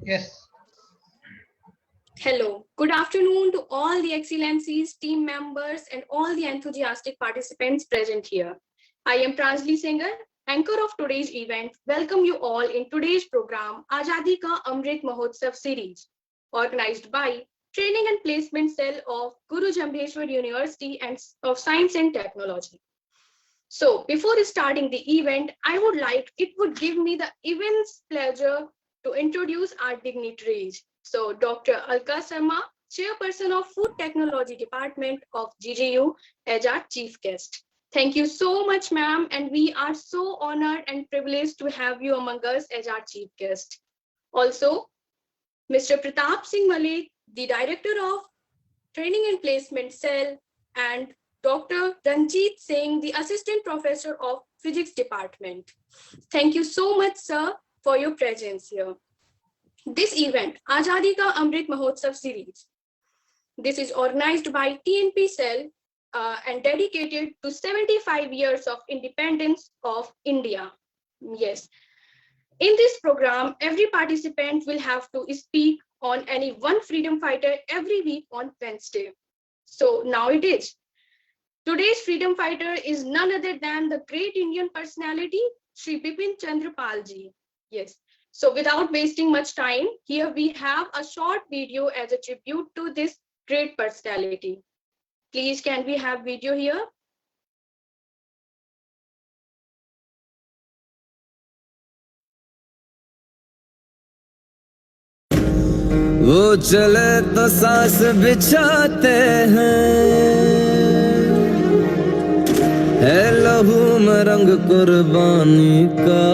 Yes. Hello, good afternoon to all the excellencies, team members, and all the enthusiastic participants present here. I am Pranjali Singhal, anchor of today's event. Welcome you all in today's program, Azadi Ka Amrit Mahotsav series, organized by Training and Placement Cell of Guru Jambheshwar University of Science and Technology. So before starting the event, it would give me the immense pleasure to introduce our dignitaries. So Dr. Alka Sharma, Chairperson of Food Technology Department of GGU, as our chief guest. Thank you so much, ma'am, and we are so honored and privileged to have you among us as our chief guest. Also, Mr. Pratap Singh Malik, the Director of Training and Placement Cell, and Dr. Ranjit Singh, the Assistant Professor of Physics Department. Thank you so much, sir, for your presence here. This event, Azadi Ka Amrit Mahotsav series, this is organized by TNP Cell and dedicated to 75 years of independence of India. Yes. In this program, every participant will have to speak on any one freedom fighter every week on Wednesday. So now it is. Today's freedom fighter is none other than the great Indian personality, Sri Bipin Chandra Pal ji. Yes. So without wasting much time, here we have a short video as a tribute to this great personality. Please, can we have video here? वो चले तो सांस बिछाते हैं, है लहू में रंग कुर्बानी का,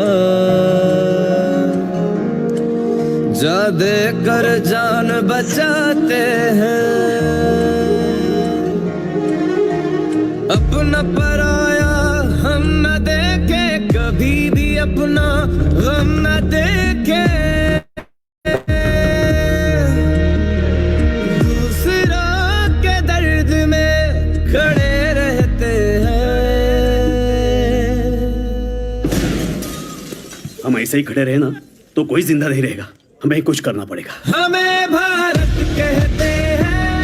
जा दे कर जान बचाते हैं, अपना पराया हम न देखे, कभी भी अपना गम न देखे, हम ऐसे ही खड़े रहे ना तो कोई जिंदा नहीं रहेगा, हमें कुछ करना पड़ेगा। हमें भारत कहते हैं,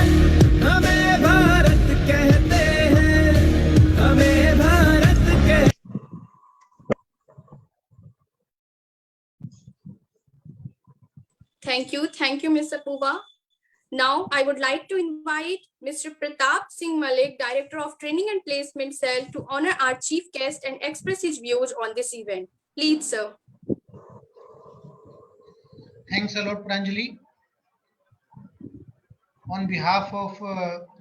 हमें भारत कहते हैं, हमें भारत कहते हैं। Thank you, Mr. Puba. Now, I would like to invite Mr. Pratap Singh Malik, Director of Training and Placement Cell, to honor our chief guest and express his views on this event. Please, sir. Thanks a lot, Pranjali. On behalf of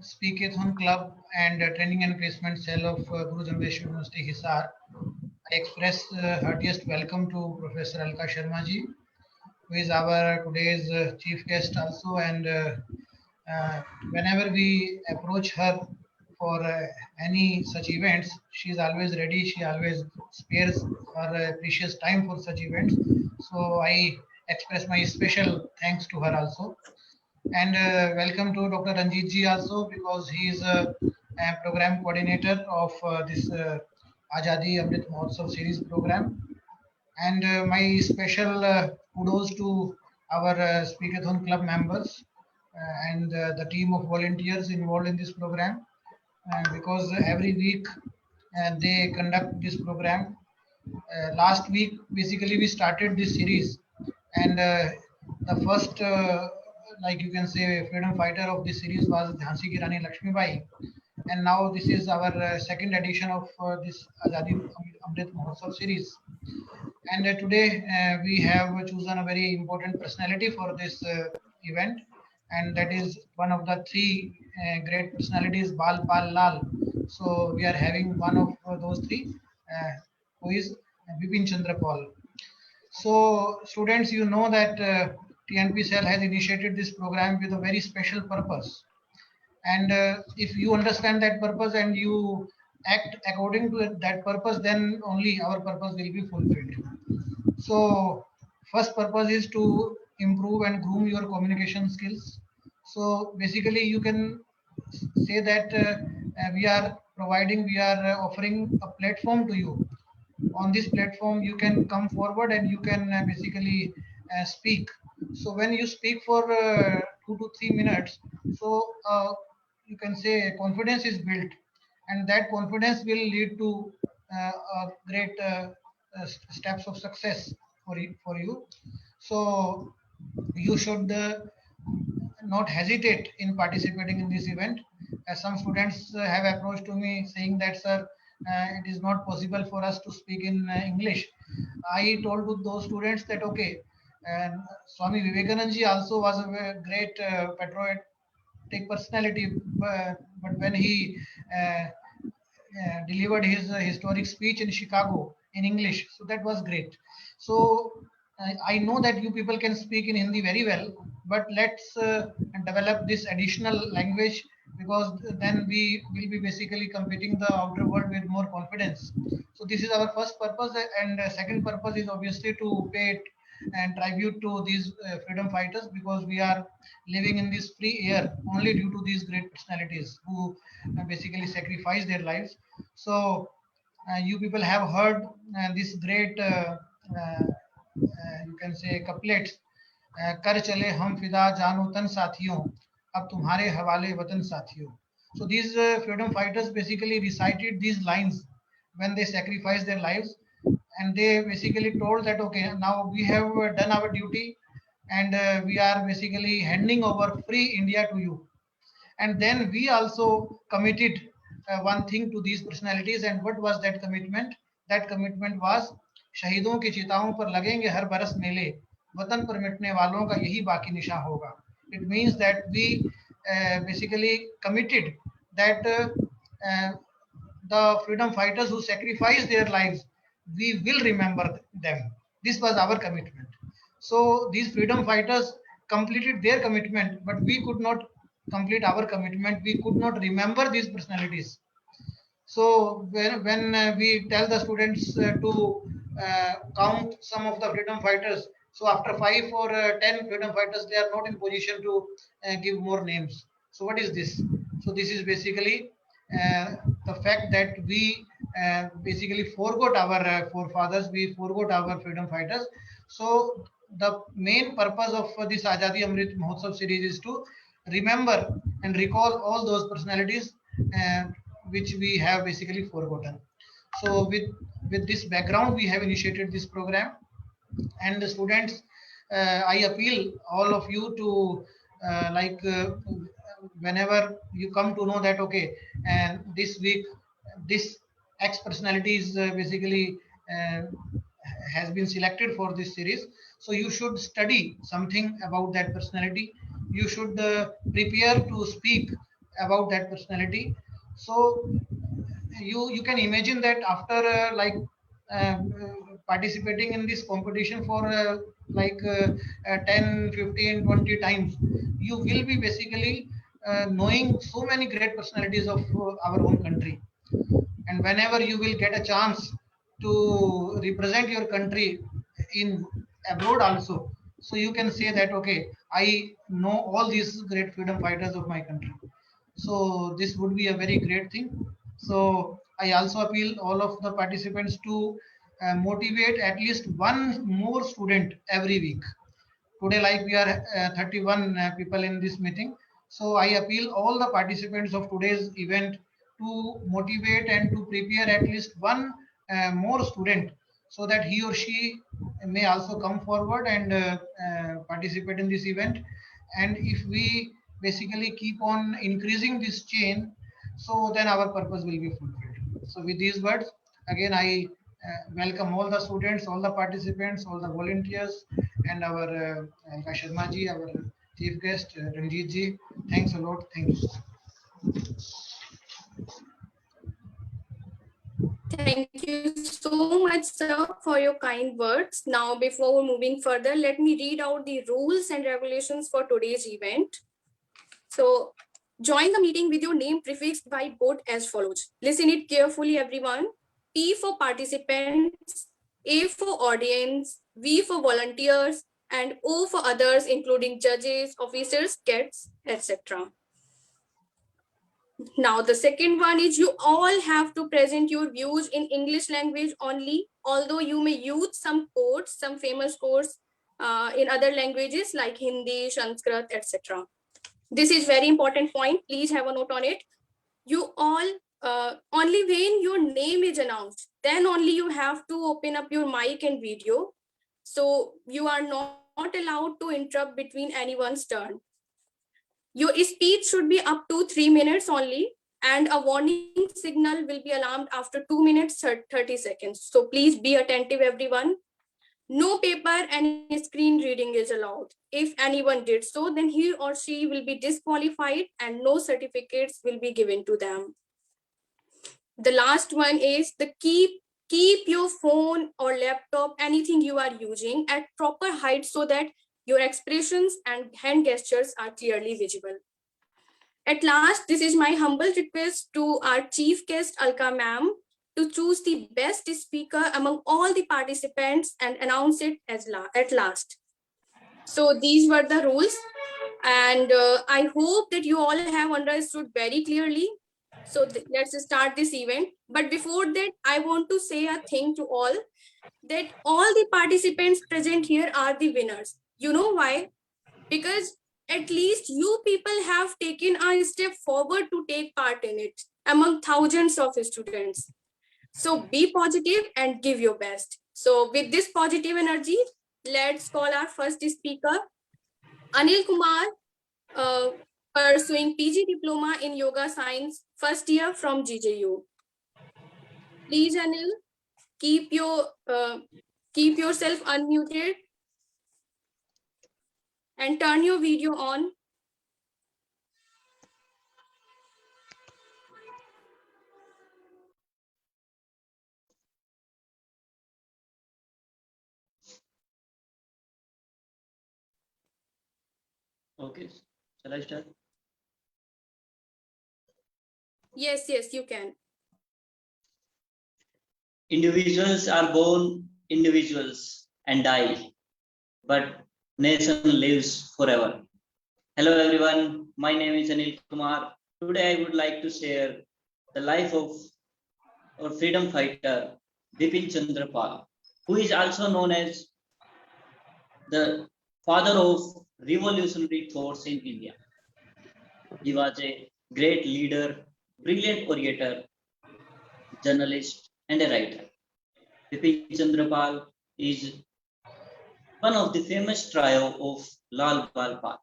Speakathon Club and Training and Placement Cell of Guru Jambheshwar University, Hisar, I express heartiest welcome to Professor Alka Sharma ji, who is our today's chief guest also. And whenever we approach her for any such events, she is always ready. She always spares her precious time for such events. So I express my special thanks to her also. And welcome to Dr. Ranjit ji also, because he is a program coordinator of this Azadi Amrit Mahotsav series program. And my special kudos to our Speakathon Club members and the team of volunteers involved in this program, because every week they conduct this program. Last week, basically, we started this series, and the first, like you can say, freedom fighter of this series was Jhansi Ki Rani Lakshmibai, and now this is our second edition of this Azadi Amrit Mahotsav series. And today we have chosen a very important personality for this event, and that is one of the three great personalities, Bal Pal Lal. So we are having one of those three, who is Bipin Chandra Pal. So students, you know that TNP Cell has initiated this program with a very special purpose. And if you understand that purpose and you act according to that purpose, then only our purpose will be fulfilled. So first purpose is to improve and groom your communication skills. So basically you can say that we are offering a platform to you. On this platform you can come forward and you can basically speak So when you speak for 2 to 3 minutes, so you can say confidence is built, and that confidence will lead to great steps of success for you. So you should not hesitate in participating in this event. Some students have approached to me saying that, sir, it is not possible for us to speak in English. I told to those students that okay, and Swami Vivekananda ji also was a great patriotic personality, but when he delivered his historic speech in Chicago in English. So that was great. So I know that you people can speak in Hindi very well, but let's develop this additional language, because then we will be basically competing the outer world with more confidence. So this is our first purpose, and second purpose is obviously to pay and tribute to these freedom fighters, because we are living in this free air only due to these great personalities who basically sacrifice their lives. So you people have heard this great you can say couplets, कर चले हम फिदा जानो तन साथियों, अब तुम्हारे हवाले वतन साथियों. So these freedom fighters basically recited these lines when they sacrificed their lives, and they basically told that okay, now we have done our duty, and we are basically handing over free India to you. And then we also committed one thing to these personalities. And what was that commitment? That commitment was, शहीदों की चिताओं पर लगेंगे हर बरस मेले, वतन पर मिटने वालों का यही बाकी निशा होगा. It means that we basically committed that the freedom fighters who sacrificed their lives, we will remember them. This was our commitment. So these freedom fighters completed their commitment, but we could not complete our commitment. We could not remember these personalities. So when we tell the students to count some of the freedom fighters, so after 5 or 10 freedom fighters, they are not in position to give more names. So what is this? So this is basically the fact that we basically forgot our forefathers, we forgot our freedom fighters. So the main purpose of this Azadi Amrit Mahotsav series is to remember and recall all those personalities which we have basically forgotten. So with this background, we have initiated this program. And the students, I appeal all of you to whenever you come to know that okay, and this week this X personality is basically uh, has been selected for this series, so you should study something about that personality. You should prepare to speak about that personality. So you can imagine that after participating in this competition for 10, 15, 20 times, you will be basically knowing so many great personalities of our own country. And whenever you will get a chance to represent your country in abroad also, so you can say that okay, I know all these great freedom fighters of my country. So this would be a very great thing. So I also appeal all of the participants to motivate at least one more student every week. Today, like we are 31 people in this meeting. So I appeal all the participants of today's event to motivate and to prepare at least one more student, so that he or she may also come forward and participate in this event. And if we basically keep on increasing this chain, so then our purpose will be fulfilled. So with these words, again, I welcome all the students, all the participants, all the volunteers, and our Alka Sharma ji, our chief guest, Ranjit ji. Thanks a lot. Thank you. Thank you so much, sir, for your kind words. Now, before moving further, let me read out the rules and regulations for today's event. So, join the meeting with your name prefixed by board as follows. Listen it carefully, everyone. P for participants, A for audience, V for volunteers, and O for others, including judges, officers, guests, etc. Now, the second one is you all have to present your views in English language only, although you may use some quotes, some famous quotes in other languages like Hindi, Sanskrit, etc. This is very important point. Please have a note on it. You all, only when your name is announced, then only you have to open up your mic and video. So you are not allowed to interrupt between anyone's turn. Your speech should be up to 3 minutes only, and a warning signal will be alarmed after 2 minutes 30 seconds. So please be attentive, everyone. No paper and screen reading is allowed. If anyone did so, then he or she will be disqualified and no certificates will be given to them. The last one is the keep your phone or laptop, anything you are using, at proper height so that your expressions and hand gestures are clearly visible. At last, this is my humble request to our chief guest, Alka ma'am, to choose the best speaker among all the participants and announce it at last. So these were the rules, and I hope that you all have understood very clearly. So let's start this event. But before that, I want to say a thing to all, that all the participants present here are the winners. You know why? Because at least you people have taken a step forward to take part in it among thousands of students. So be positive and give your best. So with this positive energy, let's call our first speaker, Anil Kumar, pursuing PG Diploma in Yoga Science, first year from GJU. Please, Anil, keep yourself unmuted and turn your video on. Okay, shall I start? Yes, you can. Individuals are born individuals and die, but nation lives forever. Hello everyone, my name is Anil Kumar. Today I would like to share the life of our freedom fighter Bipin Chandra Pal, who is also known as the father of revolutionary thoughts in India. He was a great leader, brilliant orator, journalist, and a writer. Bipin Chandra Pal is one of the famous trio of Lal Bal Pal.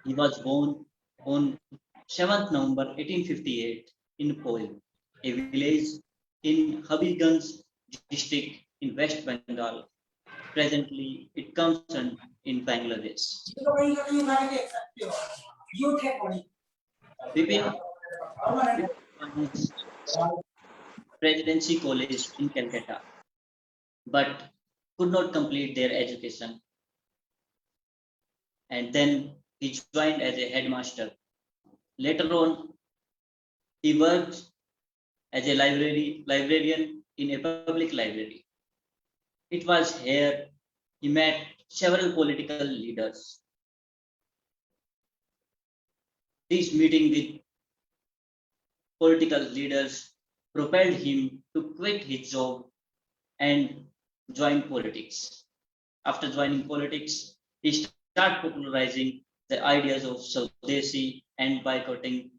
He was born on 7th November 1858 in Poil, a village in Habibganj district in West Bengal. Presently, it comes in Bangladesh. Bipin Presidency College in Calcutta, but could not complete their education. And then he joined as a headmaster. Later on, he worked as a librarian in a public library. It was here he met several political leaders. This meeting with political leaders propelled him to quit his job and join politics. After joining politics, he started popularizing the ideas of Swadeshi and boycotting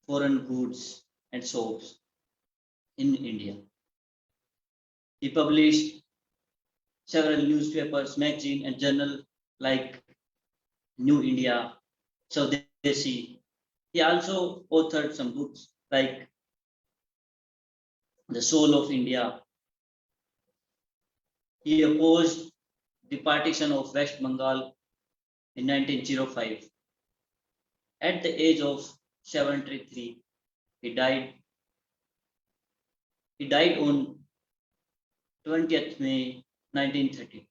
foreign goods and soaps in India. He published several newspapers, magazines, and journals like New India, Swadeshi. He also authored some books like The Soul of India. He opposed the partition of West Bengal in 1905. At the age of 73, he died. He died on 20th May 1930.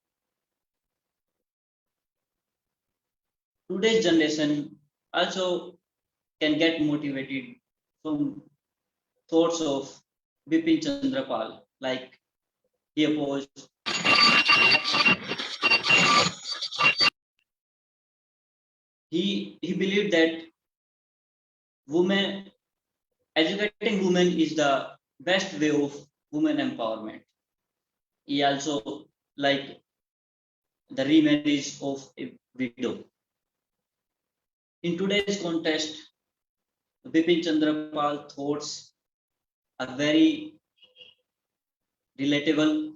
Today's generation also can get motivated from thoughts of Bipin Chandra Pal, like he opposed he believed that educating women is the best way of women empowerment. He also the remarriage of a widow. In today's context, Bipin Chandra Pal thoughts are very relatable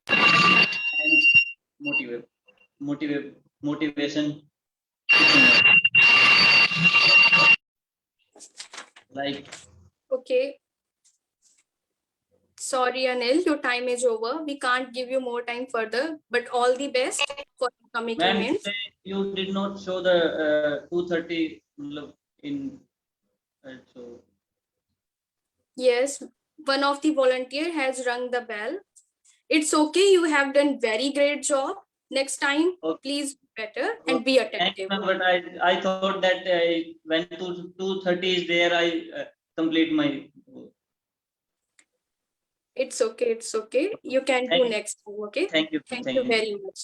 and motivation. Like, Okay. Sorry, Anil, your time is over. We can't give you more time further, but all the best for coming ma'am, events. today you did not show the 2:30 in so Yes, one of the volunteer has rung the bell. It's okay. You have done very great job. Next time, Okay. please do better and be Thank you, attentive. ma'am, but I thought that when 2:30 is there, I complete my. It's okay. It's okay. You can do next time. Okay. Thank you. Thank you very much.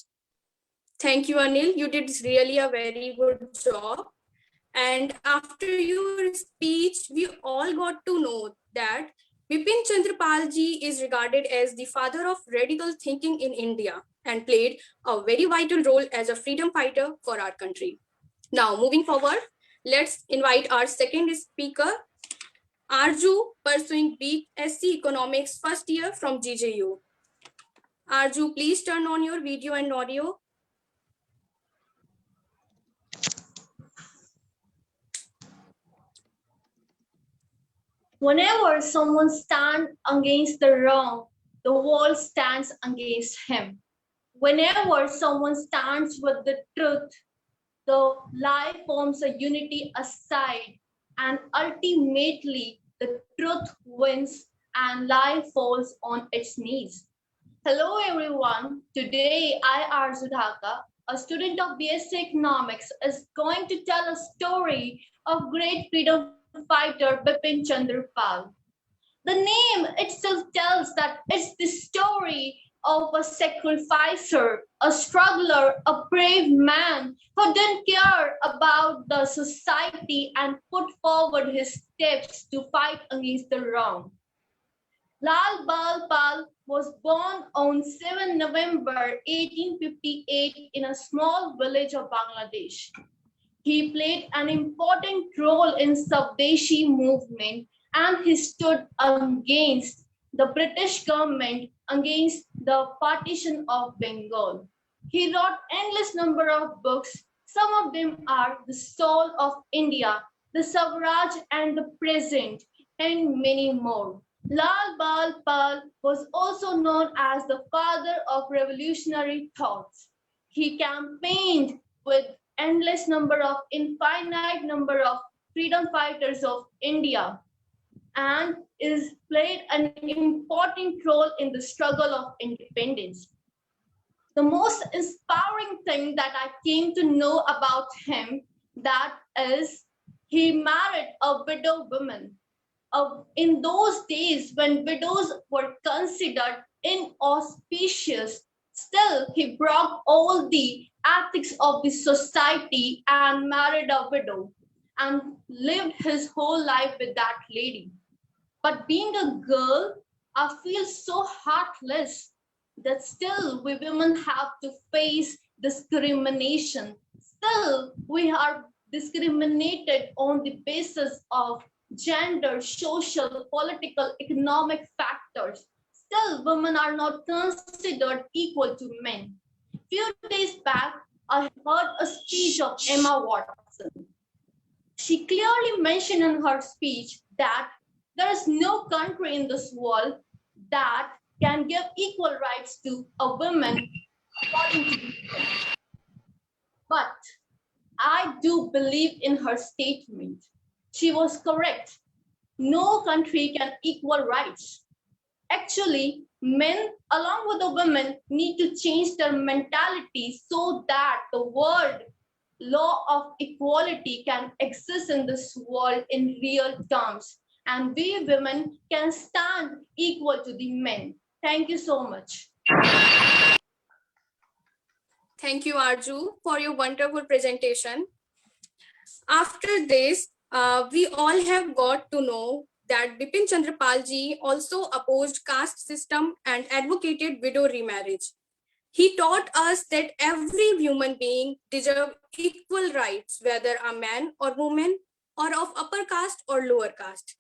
Thank you, Anil. You did really a very good job. And after your speech, we all got to know that Bipin Chandra Pal ji is regarded as the father of radical thinking in India and played a very vital role as a freedom fighter for our country. Now, moving forward, let's invite our second speaker, Arju, pursuing BSc Economics first year from GJU. Arju, please turn on your video and audio. Whenever someone stands against the wrong, the world stands against him. Whenever someone stands with the truth, the lie forms a unity aside, and ultimately the truth wins and lie falls on its knees. Hello everyone, today I, Arzu Dhaka, a student of BSc Economics, is going to tell a story of great freedom fighter Bipin Chandra Pal. The name itself tells that it's the story of a sacrificer, a struggler, a brave man who didn't care about the society and put forward his steps to fight against the wrong. Lal Bal Pal was born on 7 November 1858 in a small village of Bangladesh. He played an important role in Swadeshi movement and he stood against the British government against the partition of Bengal. He wrote endless number of books. Some of them are The Soul of India, The Swaraj and the Present, and many more. Lal Bal Pal was also known as the father of revolutionary thoughts. He campaigned with endless number of infinite number of freedom fighters of India and is played an important role in the struggle of independence. The most inspiring thing that I came to know about him that is he married a widow woman. In those days when widows were considered inauspicious, still he broke all the ethics of the society and married a widow and lived his whole life with that lady. But being a girl, I feel so heartless that still we women have to face discrimination. Still, we are discriminated on the basis of gender, social, political, economic factors. Still, women are not considered equal to men. Few days back, I heard a speech of Emma Watson. She clearly mentioned in her speech that there is no country in this world that can give equal rights to a woman according to the law. But I do believe in her statement. She was correct. No country can equal rights. Actually, men along with the women need to change their mentality so that the world law of equality can exist in this world in real terms. And we women can stand equal to the men. Thank you so much. Thank you, Arju, for your wonderful presentation. After this, we all have got to know that Bipin Chandra Pal ji also opposed caste system and advocated widow remarriage. He taught us that every human being deserves equal rights, whether a man or woman, or of upper caste or lower caste.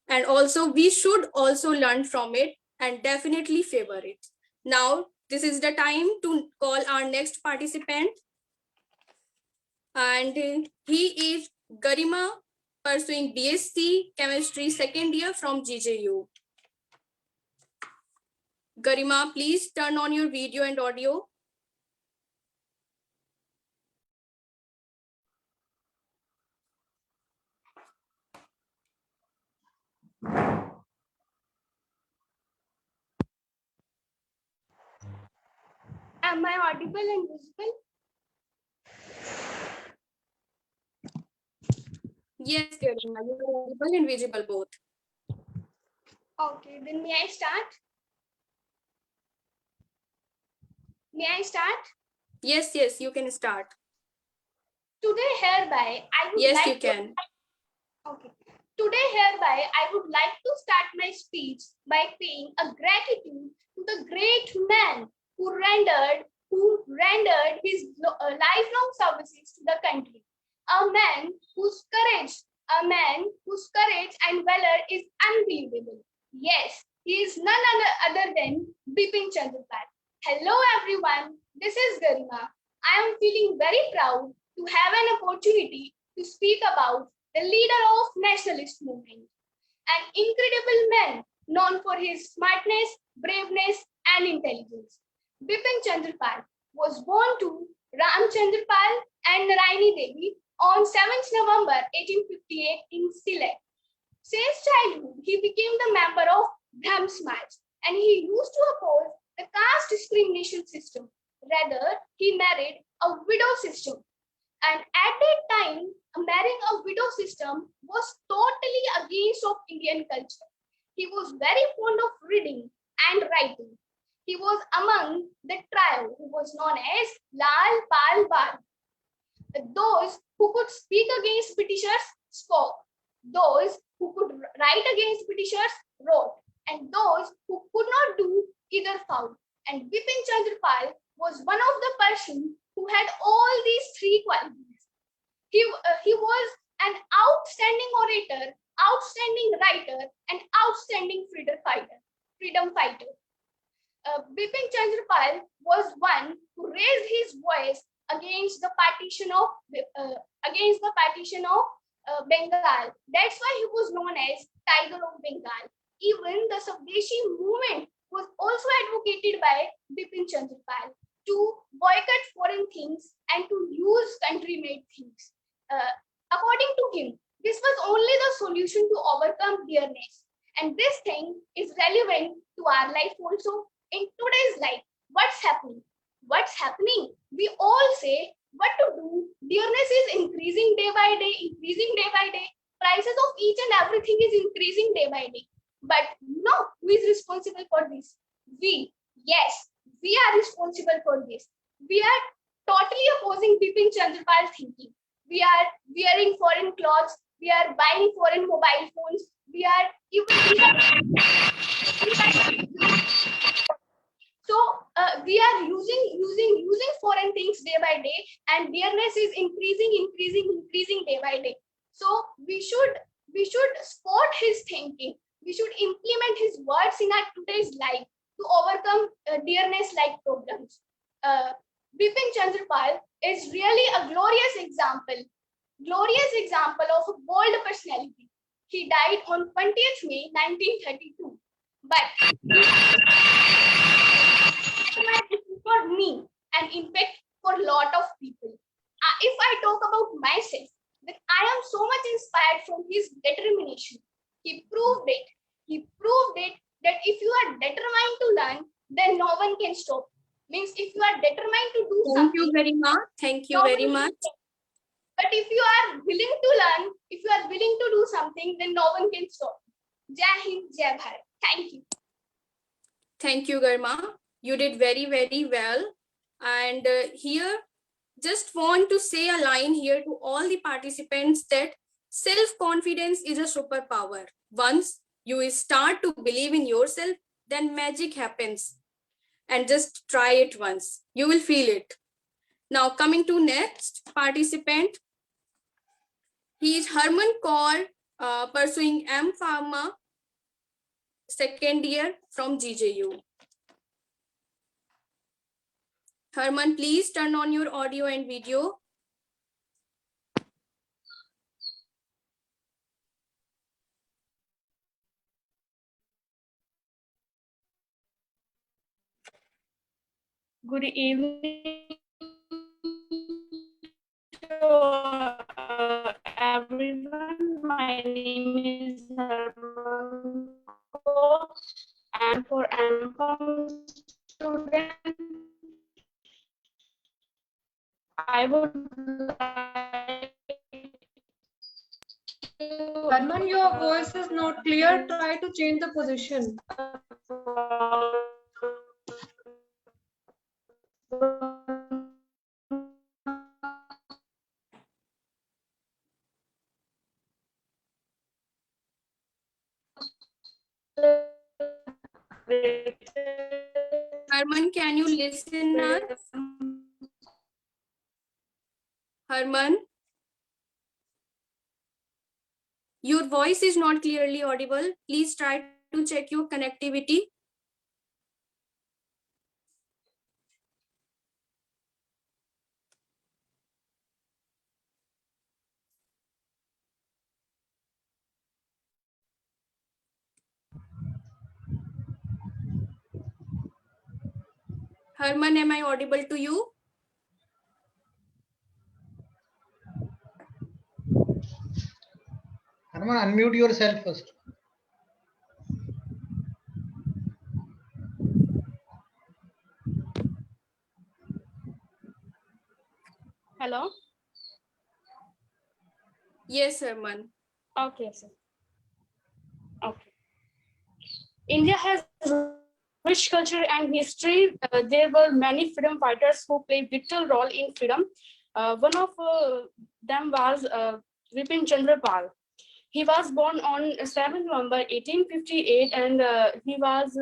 And also, we should also learn from it and definitely favor it. Now, this is the time to call our next participant. And he is Garima, pursuing BSc Chemistry second year from GJU. Garima, please turn on your video and audio. Am I audible and visible? Yes, Garima, you are audible and visible both. Okay, then may I start? May I start? Yes, yes, you can start. Today hereby I would Yes, like you to- can. Okay. Today hereby I would like to start my speech by paying a gratitude to the great man who rendered his lifelong services to the country. A man whose courage and valor is unbelievable. Yes, he is none other than Bipin Chandra Pal. Hello everyone, this is Garima. I am feeling very proud to have an opportunity to speak about the leader of nationalist movement, an incredible man known for his smartness, braveness, and intelligence. Bipin Chandra Pal was born to Ramchandra Pal and Narayani Devi on 7th November 1858 in Sylhet. Since childhood, he became the member of Brahm Samaj and he used to oppose the caste discrimination system. Rather, he married a widow system. And at that time, marrying a widow system was totally against of Indian culture. He was very fond of reading and writing. He was among the trio who was known as Lal Pal Bal. Those who could speak against Britishers spoke. Those who could write against Britishers wrote. And those who could not do either found. And Bipin Chandra Pal was one of the persons who had all these three qualities. He was an outstanding orator, outstanding writer, and outstanding freedom fighter. Bipin Chandra Pal was one who raised his voice against the partition of Bengal. That's why he was known as Tiger of Bengal. Even the Swadeshi movement was also advocated by Bipin Chandra Pal to boycott foreign things and to use country-made things. According to him, this was only the solution to overcome dearness. And this thing is relevant to our life also. In today's life, what's happening? What's happening? We all say what to do. Dearness is increasing day by day, Prices of each and everything is increasing day by day. But no, who is responsible for this? We. Yes, we are responsible for this. We are totally opposing Bipin Chandra Pal thinking. We are wearing foreign clothes. We are buying foreign mobile phones. We are we are using foreign things day by day, and dearness is increasing day by day. So we should spot his thinking. We should implement his words in our today's life to overcome dearness like problems. Bipin Chandra Pal is really a glorious example of a bold personality. He died on 20th May 1932. But for me, and in fact for a lot of people. If I talk about myself, then I am so much inspired from his determination. He proved it that if you are determined to learn, then no one can stop. Means if you are determined to do Thank you something, very much. Thank you no very one can much. stop. But if you are willing to learn, if you are willing to do something, then no one can stop. Jai Hind, Jai Bharat. Thank you. Thank you, Garima. You did very, very well. And here, just want to say a line here to all the participants that self-confidence is a superpower. Once you start to believe in yourself, then magic happens. and just try it once. You will feel it. Now coming to next participant. He is Harman Kaur, pursuing M Pharma second year from GJU. Harman, please turn on your audio and video. Good evening to everyone. My name is Harman Kaur, and for MCOM student, I would like to Harman, your voice is not clear. Try to change the position. Harman, can you listen us? Harman, your voice is not clearly audible. Please try to check your connectivity. Harman, am I audible to you? Harman, unmute yourself first. Hello? Yes, Harman. Okay, sir. Okay. India has rich culture and history. There were many freedom fighters who played vital role in freedom. One of them was Vipin Chandra Pal. He was born on 7 November 1858, and he was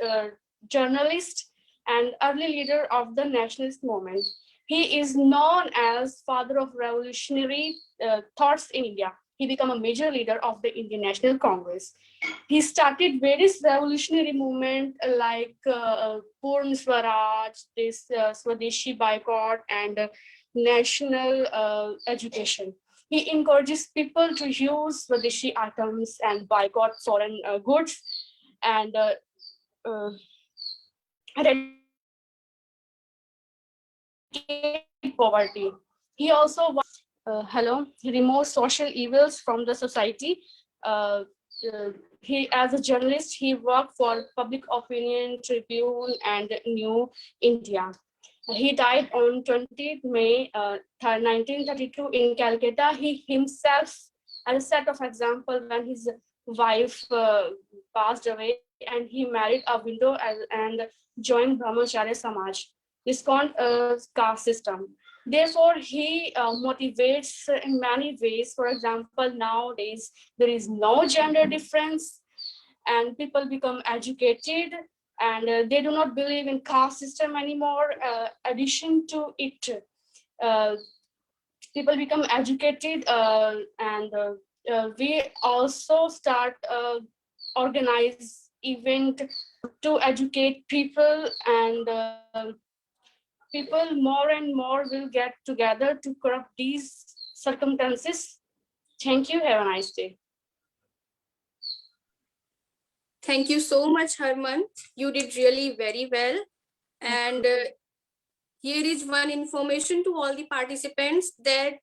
a journalist and early leader of the nationalist movement. He is known as father of revolutionary thoughts in India. He became a major leader of the Indian National Congress. He started various revolutionary movements like Purn Swaraj, this Swadeshi boycott, and national education. He encourages people to use Swadeshi items and boycott foreign goods and eradicate poverty. He also removes social evils from the society. He, as a journalist, he worked for Public Opinion Tribune and New India. He died on 20th May 1932 in Calcutta. He himself, as a set of example, when his wife passed away, and he married a widow and joined Brahmacharya Samaj, this caste system. Therefore, he motivates in many ways. For example, nowadays there is no gender difference, and people become educated, and they do not believe in caste system anymore. Addition to it, people become educated, and we also start organize event to educate people, and people more and more will get together to corrupt these circumstances. Thank you. Have a nice day. Thank you so much, Harman. You did really very well. And here is one information to all the participants that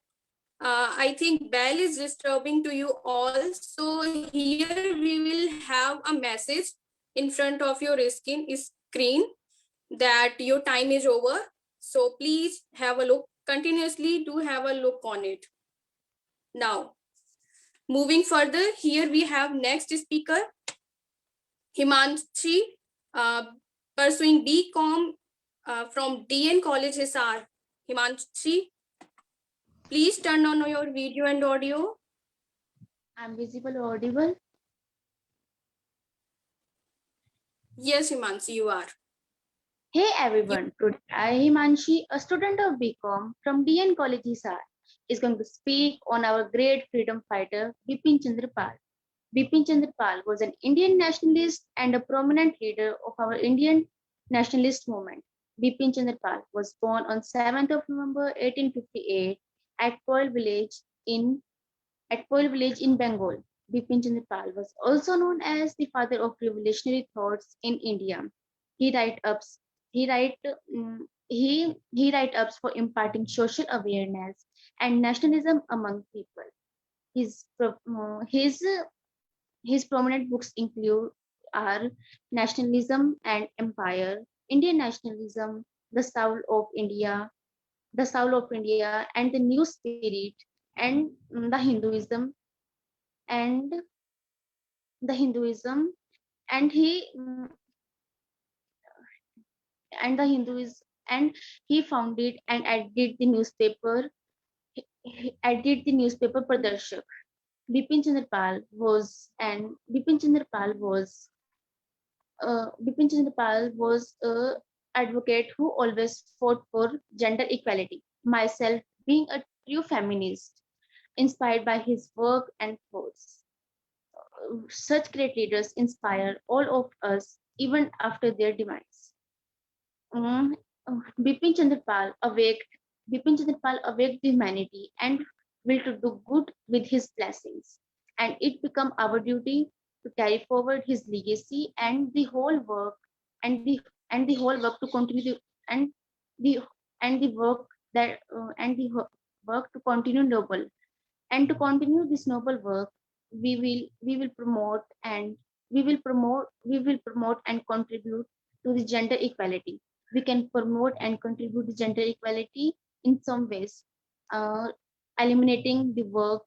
I think bell is disturbing to you all. So here we will have a message in front of your screen that your time is over. So please have a look, continuously do have a look on it. Now, moving further, here we have next speaker, Himanshi, pursuing BCom from DN College Hisar. Himanshi, please turn on your video and audio. I'm visible or audible? Yes, Himanshi, you are. Hey everyone, today I Himanshi, a student of BCom from DN College Hisar, is going to speak on our great freedom fighter Bipin Chandra Pal. Bipin Chandra Pal was an Indian nationalist and a prominent leader of our Indian nationalist movement. Bipin Chandra Pal was born on 7th of November 1858 at Pearl Village in Bengal. Bipin Chandra Pal was also known as the father of revolutionary thoughts in India. He write ups. He write. He write ups for imparting social awareness and nationalism among people. His pro- his his prominent books include are Nationalism and Empire, Indian Nationalism, The Soul of India, and the New Spirit, and the and Hinduism, and he and the Hinduism, and he founded and edited the newspaper Pradarshak. Bipin Chandra Pal was a advocate who always fought for gender equality. Myself being a true feminist, inspired by his work and thoughts. Such great leaders inspire all of us even after their demise. Mm, Bipin Chandra Pal awaked humanity and will to do good with his blessings. And it become our duty to carry forward his legacy and the whole work and the whole work to continue the and the work that and the work to continue noble and to continue this noble work we will promote and we will promote and contribute to the gender equality. We can promote and contribute to gender equality in some ways, uh, eliminating the work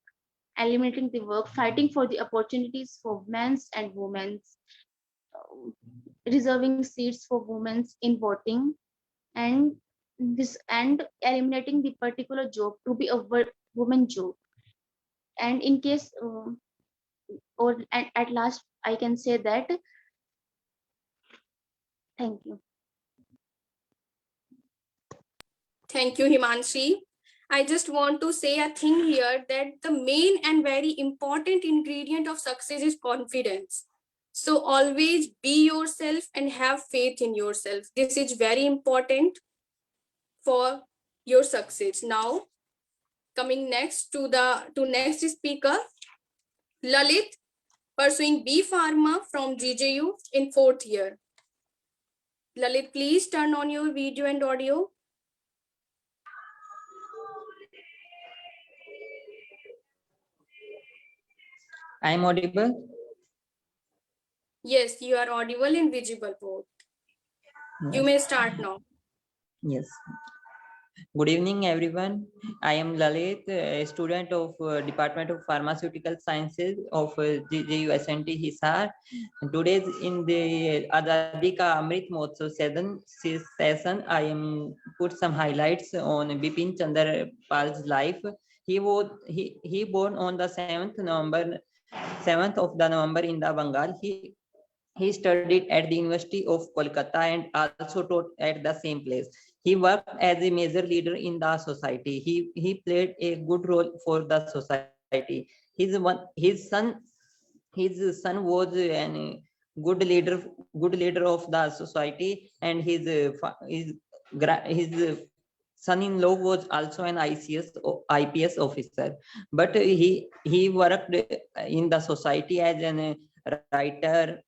fighting for the opportunities for men's and women's, uh, reserving seats for women's in voting, and eliminating the particular job to be a woman job. And in case or at last I can say that thank you. Thank you, Himanshi. I just want to say a thing here that the main and very important ingredient of success is confidence. So always be yourself and have faith in yourself. This is very important for your success. Now, coming next to next speaker, Lalit, pursuing B Pharma from GJU in 4th year. Lalit, please turn on your video and audio. I am audible? Yes, you are audible and visible both. You may start now. Yes. Good evening, everyone. I am Lalit, a student of Department of Pharmaceutical Sciences of GJU SNT Hisar. Today in the Azadi Ka Amrit Mahotsav session, I am put some highlights on Bipin Chandra Pal's life. He born on the 7th of the November in the Bengal. He studied at the University of Kolkata and also taught at the same place. He worked as a major leader in the society. He played a good role for the society. His son was a good leader of the society, and his son-in-law was also an IPS officer. But he worked in the society as a writer,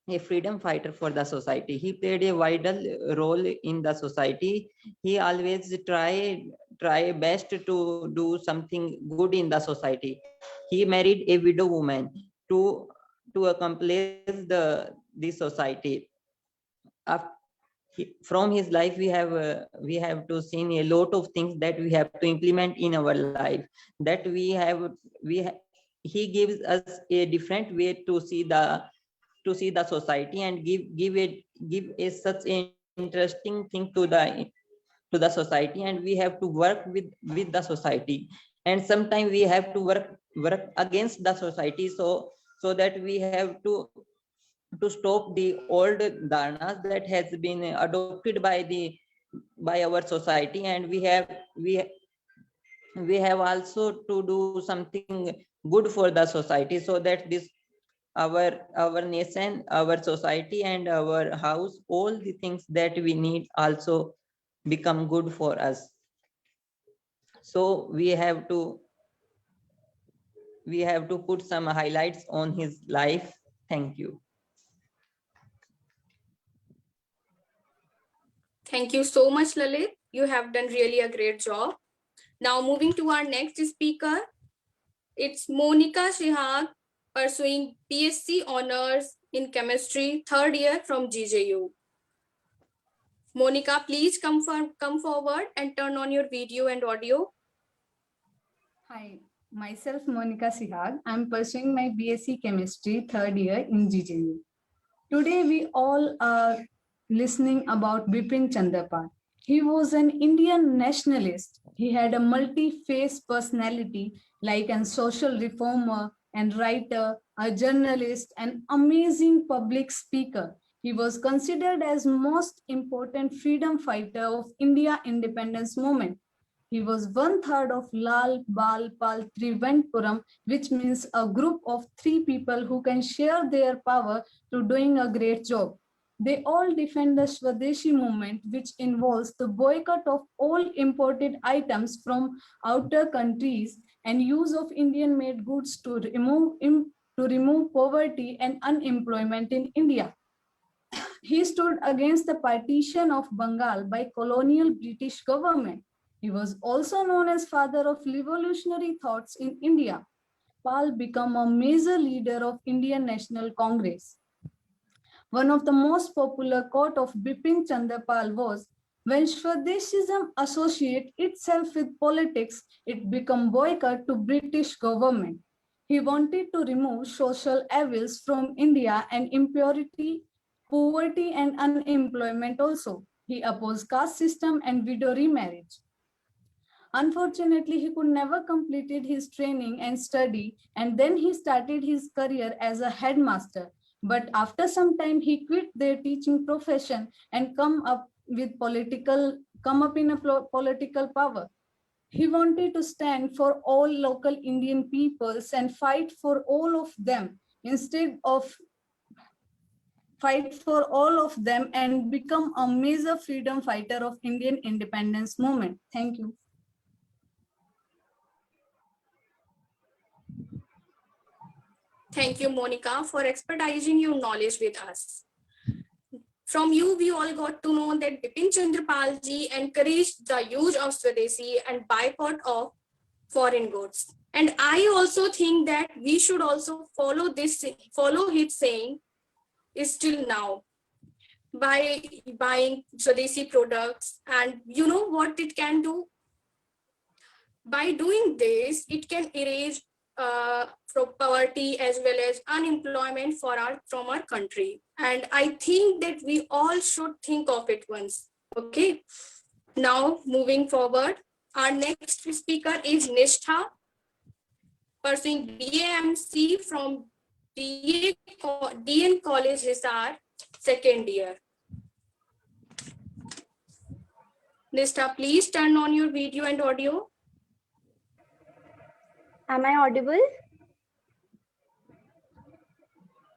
a freedom fighter for the society. He played a vital role in the society. He always try best to do something good in the society. He married a widow woman to accomplish the society. From his life we have to see a lot of things that we have to implement in our life, that he gives us a different way to see the society, and give a such an interesting thing to the society. And we have to work with the society, and sometimes we have to work against the society, so that we have to to stop the old dharnas that has been adopted by our society, and we have also to do something good for the society, so that this our nation, our society, and our house, all the things that we need also become good for us. So we have to put some highlights on his life. Thank you. Thank you so much, Lalit. You have done really a great job. Now moving to our next speaker, it's Monica Shihag, pursuing BSc Honors in Chemistry, 3rd year from GJU. Monica, please come forward and turn on your video and audio. Hi, myself Monica Sihag. I'm pursuing my BSc Chemistry 3rd year in GJU. Today we all are listening about Bipin Chandra Pal. He was an Indian nationalist. He had a multi-faced personality, like a social reformer and writer, a journalist, an amazing public speaker. He was considered as most important freedom fighter of India independence movement. He was 1/3 of Lal Bal Pal Trivandpuram, which means a group of 3 people who can share their power to doing a great job. They all defend the Swadeshi movement, which involves the boycott of all imported items from outer countries and use of Indian-made goods to remove poverty and unemployment in India. He stood against the partition of Bengal by colonial British government. He was also known as father of revolutionary thoughts in India. Pal became a major leader of Indian National Congress. One of the most popular quote of Bipin Chandra Pal was, "When Swadeshism associates itself with politics, it becomes boycott to British government." He wanted to remove social evils from India and impurity, poverty and unemployment also. He opposed caste system and widow remarriage. Unfortunately, he could never completed his training and study, and then he started his career as a headmaster. But after some time, he quit their teaching profession and come up in a political power. He wanted to stand for all local Indian peoples and fight for all of them instead of fight for all of them and become a major freedom fighter of Indian independence movement. Thank you. Thank you, Monica, for expertising your knowledge with us. From you, we all got to know that Bipin Chandra Pal ji encouraged the use of Swadeshi and boycott of foreign goods. And I also think that we should also follow his saying still now by buying Swadeshi products. And you know what it can do? By doing this, it can erase from poverty as well as unemployment from our country. And I think that we all should think of it once. Okay. Now moving forward, our next speaker is Nishtha, pursuing BAMC from DN College Hisar, 2nd year. Nishtha, please turn on your video and audio. Am I audible?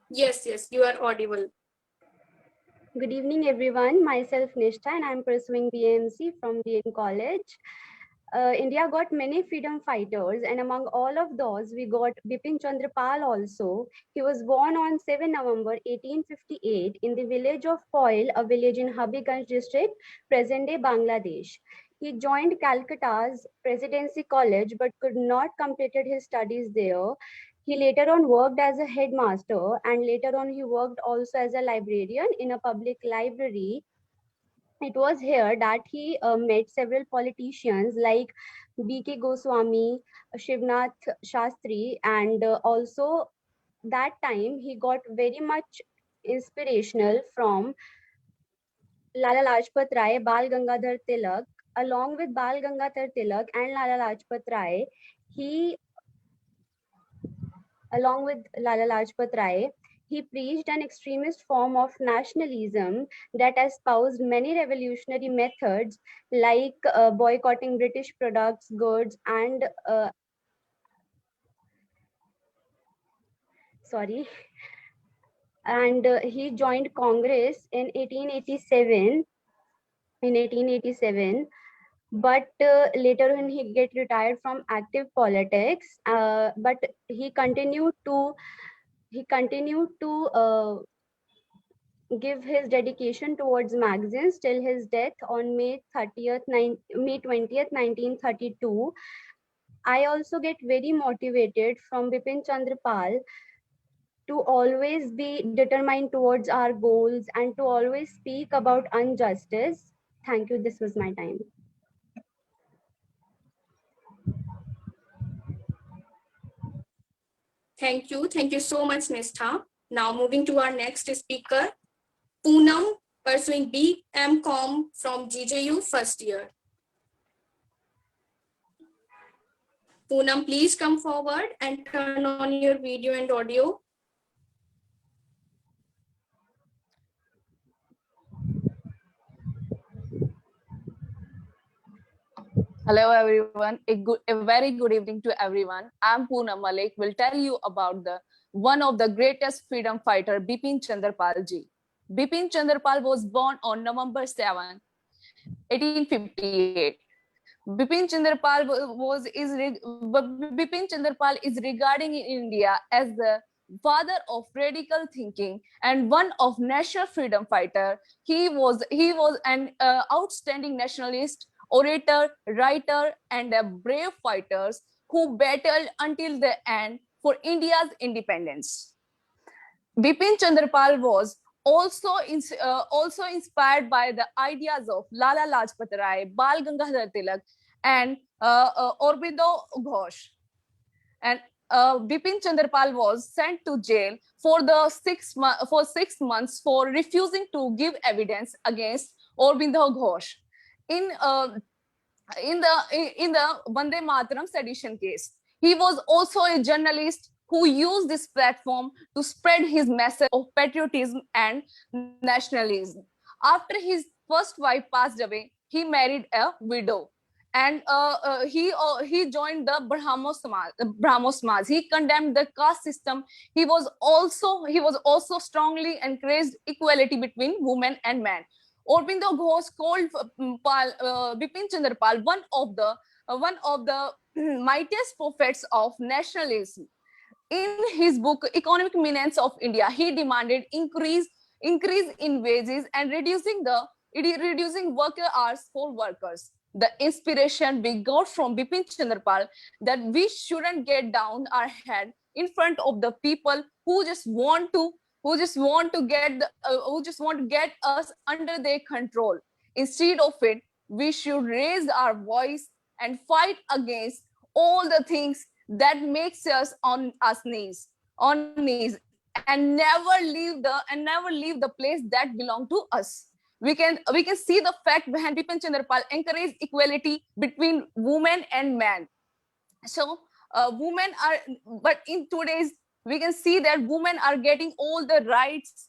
Yes, you are audible. Good evening, everyone. Myself Nishtha, and I'm pursuing BAMC from DN College. India got many freedom fighters, and among all of those, we got Bipin Chandra Pal also. He was born on 7 November 1858 in the village of Poil, a village in Habiganj district, present-day Bangladesh. He joined Calcutta's Presidency College but could not completed his studies there. He later on worked as a headmaster, and later on he worked also as a librarian in a public library. It was here that he met several politicians like B.K. Goswami, Shivnath Shastri, and also that time he got very much inspirational from Lala Lajpat Rai, Bal Gangadhar Tilak. Along with Bal Gangadhar Tilak and Lala Lajpat Rai, he He preached an extremist form of nationalism that espoused many revolutionary methods like boycotting British products, goods, and sorry, and he joined Congress in 1887. In 1887, but later when he get retired from active politics, but he continued to give his dedication towards magazines till his death on May 20th, 1932. I also get very motivated from Bipin Chandra Pal to always be determined towards our goals and to always speak about injustice. Thank you. This was my time. Thank you. Thank you so much, Nistha. Now moving to our next speaker, Poonam, pursuing BM.Com from GJU first year. Poonam, please come forward and turn on your video and audio. Hello everyone, a very good evening to everyone. I'm Poonam Malik, will tell you about one of the greatest freedom fighter, Bipin Chandra Pal ji. Bipin Chandra Pal was born on November 7, 1858. Bipin Chandra Pal Bipin Chandra Pal is regarding in India as the father of radical thinking and one of national freedom fighter. He was an outstanding nationalist, orator, writer, and a brave fighters who battled until the end for India's independence. Bipin Chandra Pal was also inspired by the ideas of Lala Lajpat Rai, Bal Gangadhar Tilak, and Aurobindo Ghosh. And Bipin Chandra Pal was sent to jail for 6 months for refusing to give evidence against Aurobindo Ghosh in the Vande Mataram sedition case. He was also a journalist who used this platform to spread his message of patriotism and nationalism. After his first wife passed away, he married a widow, and he joined the Brahmo Samaj. He condemned the caste system. He was also strongly encouraged equality between women and men. Aurobindo Ghosh called Bipin Chandra Pal one of the mightiest prophets of nationalism. In his book Economic Menace of India, he demanded increase in wages and reducing worker hours for workers. The inspiration we got from Bipin Chandra Pal that we shouldn't get down our head in front of the people who just want to get us under their control. Instead of it, we should raise our voice and fight against all the things that makes us on knees, and never leave the place that belong to us. We can see the fact behind Bipin Chandra Pal encourage equality between women and men. So but in today's, we can see that women are getting all the rights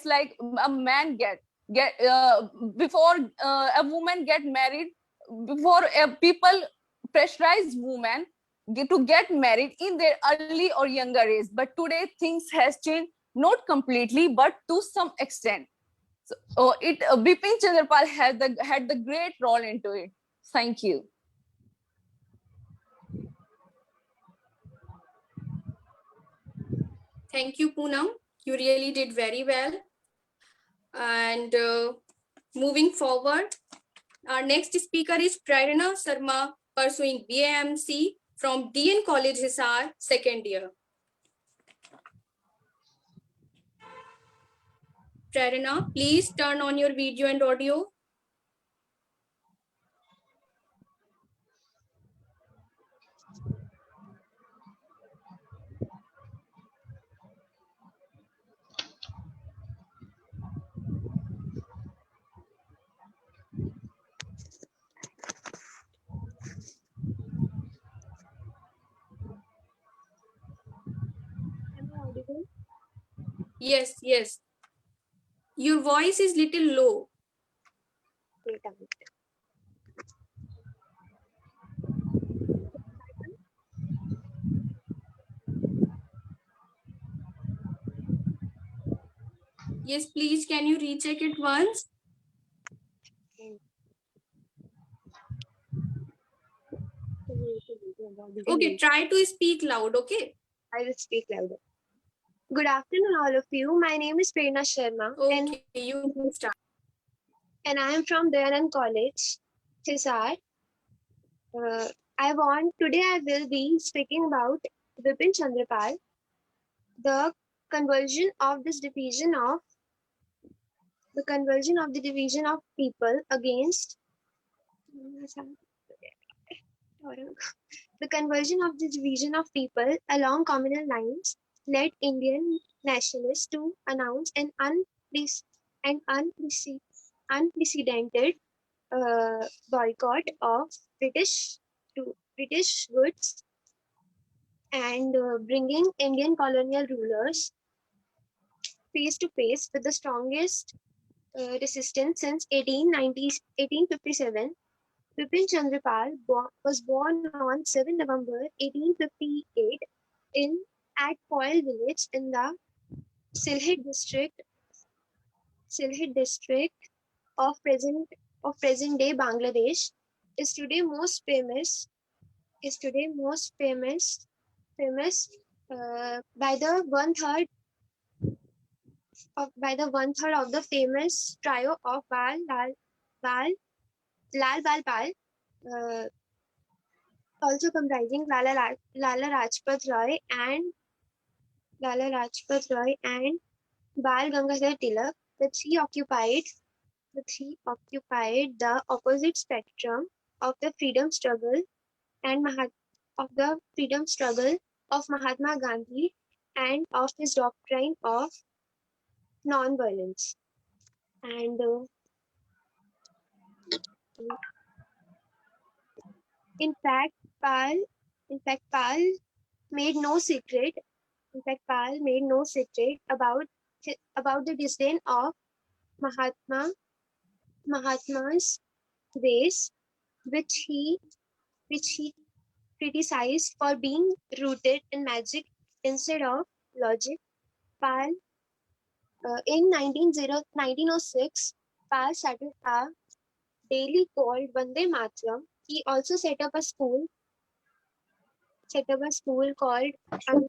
like a man get before a woman get married. Before people pressurize women to get married in their early or younger age, but today things has changed, not completely but to some extent. So Bipin Chandra Pal had the great role into it. Thank you. Thank you, Poonam. You really did very well. And moving forward, our next speaker is Prerna Sharma, pursuing BAMC from DN College, Hisar, second year. Prerna, please turn on your video and audio. Am I audible? Yes, yes. Your voice is little low. Wait a minute. Yes, please, can you recheck it once? Okay, try to speak loud, okay? I will speak louder. Good afternoon, all of you. My name is Prerna Sharma. Okay, you can start. And I am from Dayanand College, Hisar. Today I will be speaking about Bipin Chandrapal, the conversion of the division of people against the conversion of the division of people along communal lines led Indian nationalists to announce an unprecedented boycott of British goods and bringing Indian colonial rulers face to face with the strongest resistance since 1857. Bipin Chandrapal was born on 7 November 1858 at Coil village in the Sylhet district of present day Bangladesh. Is today most famous by the one third of the famous trio of Lal Bal Pal, also comprising Lala Rajpat Roy and Bal Gangadhar Tilak. The three occupied the opposite spectrum of the freedom struggle of Mahatma Gandhi and of his doctrine of non-violence. And in fact, Pal made no secret. Pal made no secret about the disdain of Mahatma's ways, which he criticized for being rooted in magic instead of logic. Pal, in 1906, Pal started a daily called Vande Mataram. He also set up a school called and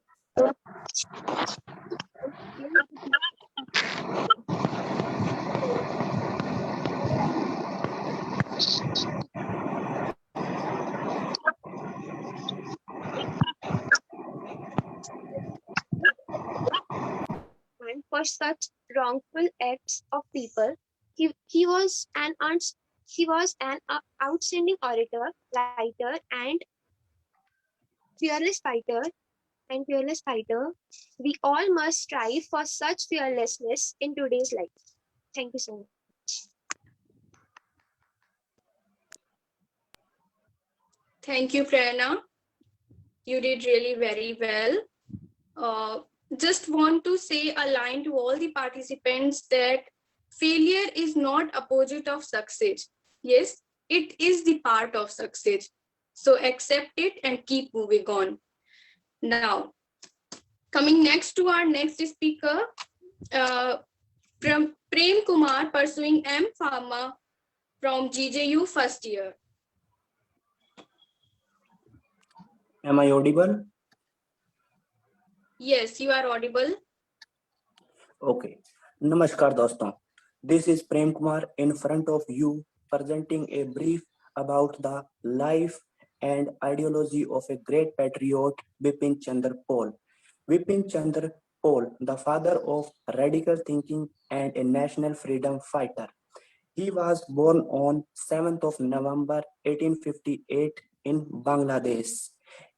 for such wrongful acts of people. He was an outstanding orator, writer, and fearless fighter. We all must strive for such fearlessness in today's life. Thank you so much. Thank you, Prerna. You did really very well. Just want to say a line to all the participants that failure is not opposite of success. Yes, it is the part of success. So accept it and keep moving on. Now, coming next to our next speaker, from Prem Kumar pursuing M Pharma from GJU first year. Am I audible? Yes, you are audible. Okay. Namaskar दोस्तों. This is Prem Kumar in front of you presenting a brief about the life and ideology of a great patriot, Bipin Chandra Pal. Bipin Chandra Pal, the father of radical thinking and a national freedom fighter. He was born on 7th of November 1858 in Bangladesh.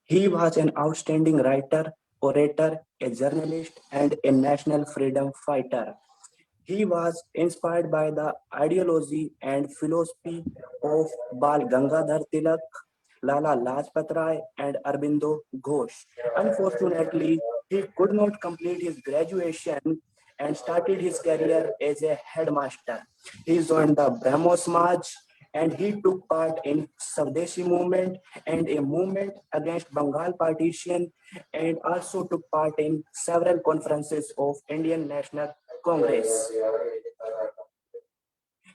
He was an outstanding writer, orator, a journalist, and a national freedom fighter. He was inspired by the ideology and philosophy of Bal Gangadhar Tilak, Lala Lajpat Rai, and Aurobindo Ghosh. Unfortunately, he could not complete his graduation and started his career as a headmaster. He joined the Brahmo Samaj and he took part in Swadeshi movement and a movement against Bengal partition, and also took part in several conferences of Indian National Congress.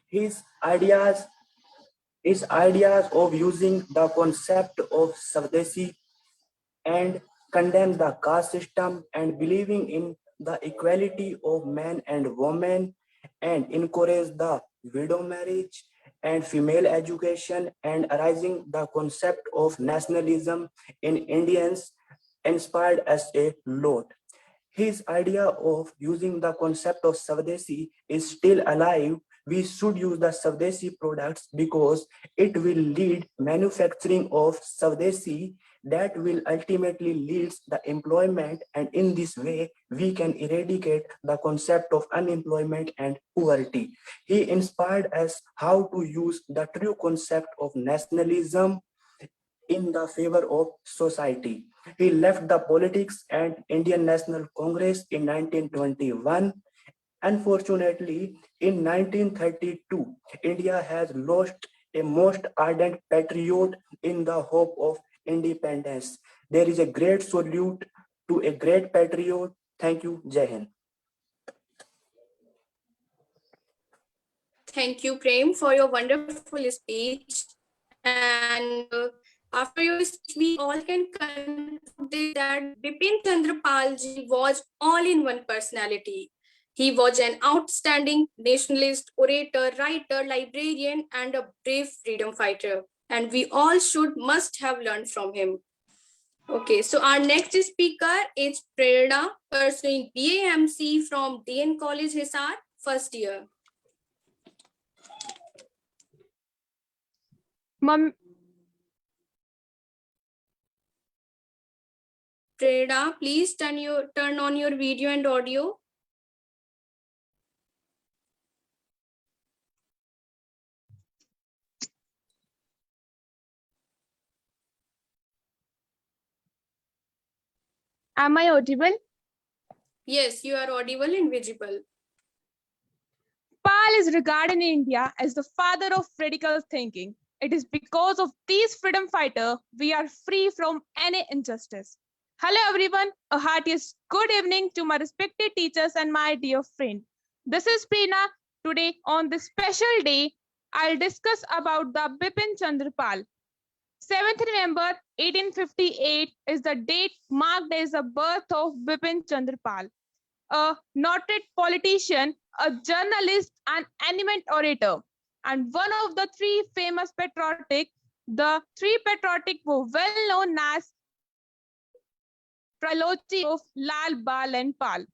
His ideas of using the concept of Swadeshi and condemn the caste system and believing in the equality of men and women and encourage the widow marriage and female education and arising the concept of nationalism in Indians inspired us a lot. His idea of using the concept of Swadeshi is still alive. We should use the Swadeshi products because it will lead manufacturing of Swadeshi that will ultimately lead the employment, and in this way we can eradicate the concept of unemployment and poverty. He inspired us how to use the true concept of nationalism in the favor of society. He left the politics and Indian National Congress in 1921. Unfortunately, in 1932, India has lost a most ardent patriot in the hope of independence. There is a great salute to a great patriot. Thank you, Jai Hind. Thank you, Prem, for your wonderful speech. And after your speech, we all can conclude that Bipin Chandra Pal ji was all-in-one personality. He was an outstanding nationalist, orator, writer, librarian, and a brave freedom fighter. And we all must have learned from him. Okay, so our next speaker is Prerna, pursuing BAMC from DN College, Hisar, first year. Prerna, please turn on your video and audio. Am I audible? Yes, you are audible and visible. Pal is regarded in India as the father of critical thinking. It is because of these freedom fighters we are free from any injustice. Hello everyone, a heartiest good evening to my respected teachers and my dear friend. This is Prerna. Today on this special day, I'll discuss about the Bipin Chandra Pal. 7th November 1858 is the date marked as the birth of Bipin Chandra Pal, a noted politician, a journalist, and eminent orator, and one of the three famous patriotic. The three patriotic were well known as trilogy of Lal, Bal, and Pal.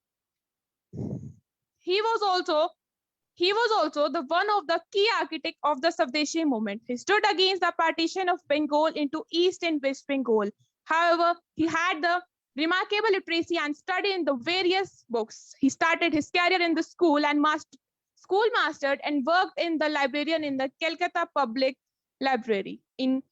He was also the one of the key architects of the Swadeshi movement. He stood against the partition of Bengal into East and West Bengal. However, he had the remarkable literacy and studied in the various books. He started his career in the school and schoolmastered and worked in the librarian in the Calcutta Public Library. In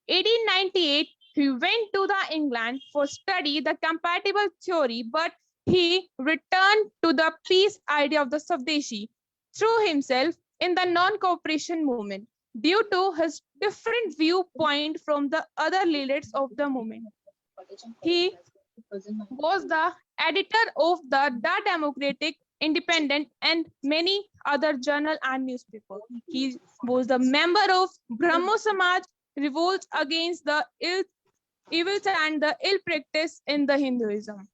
1898, he went to the England for study the compatible theory, but he returned to the peace idea of the Swadeshi through himself in the non-cooperation movement due to his different viewpoint from the other leaders of the movement. He was the editor of the Democratic, Independent, and many other journal and newspaper. He was the member of Brahmo Samaj, revolts against the evils and the ill practice in the Hinduism.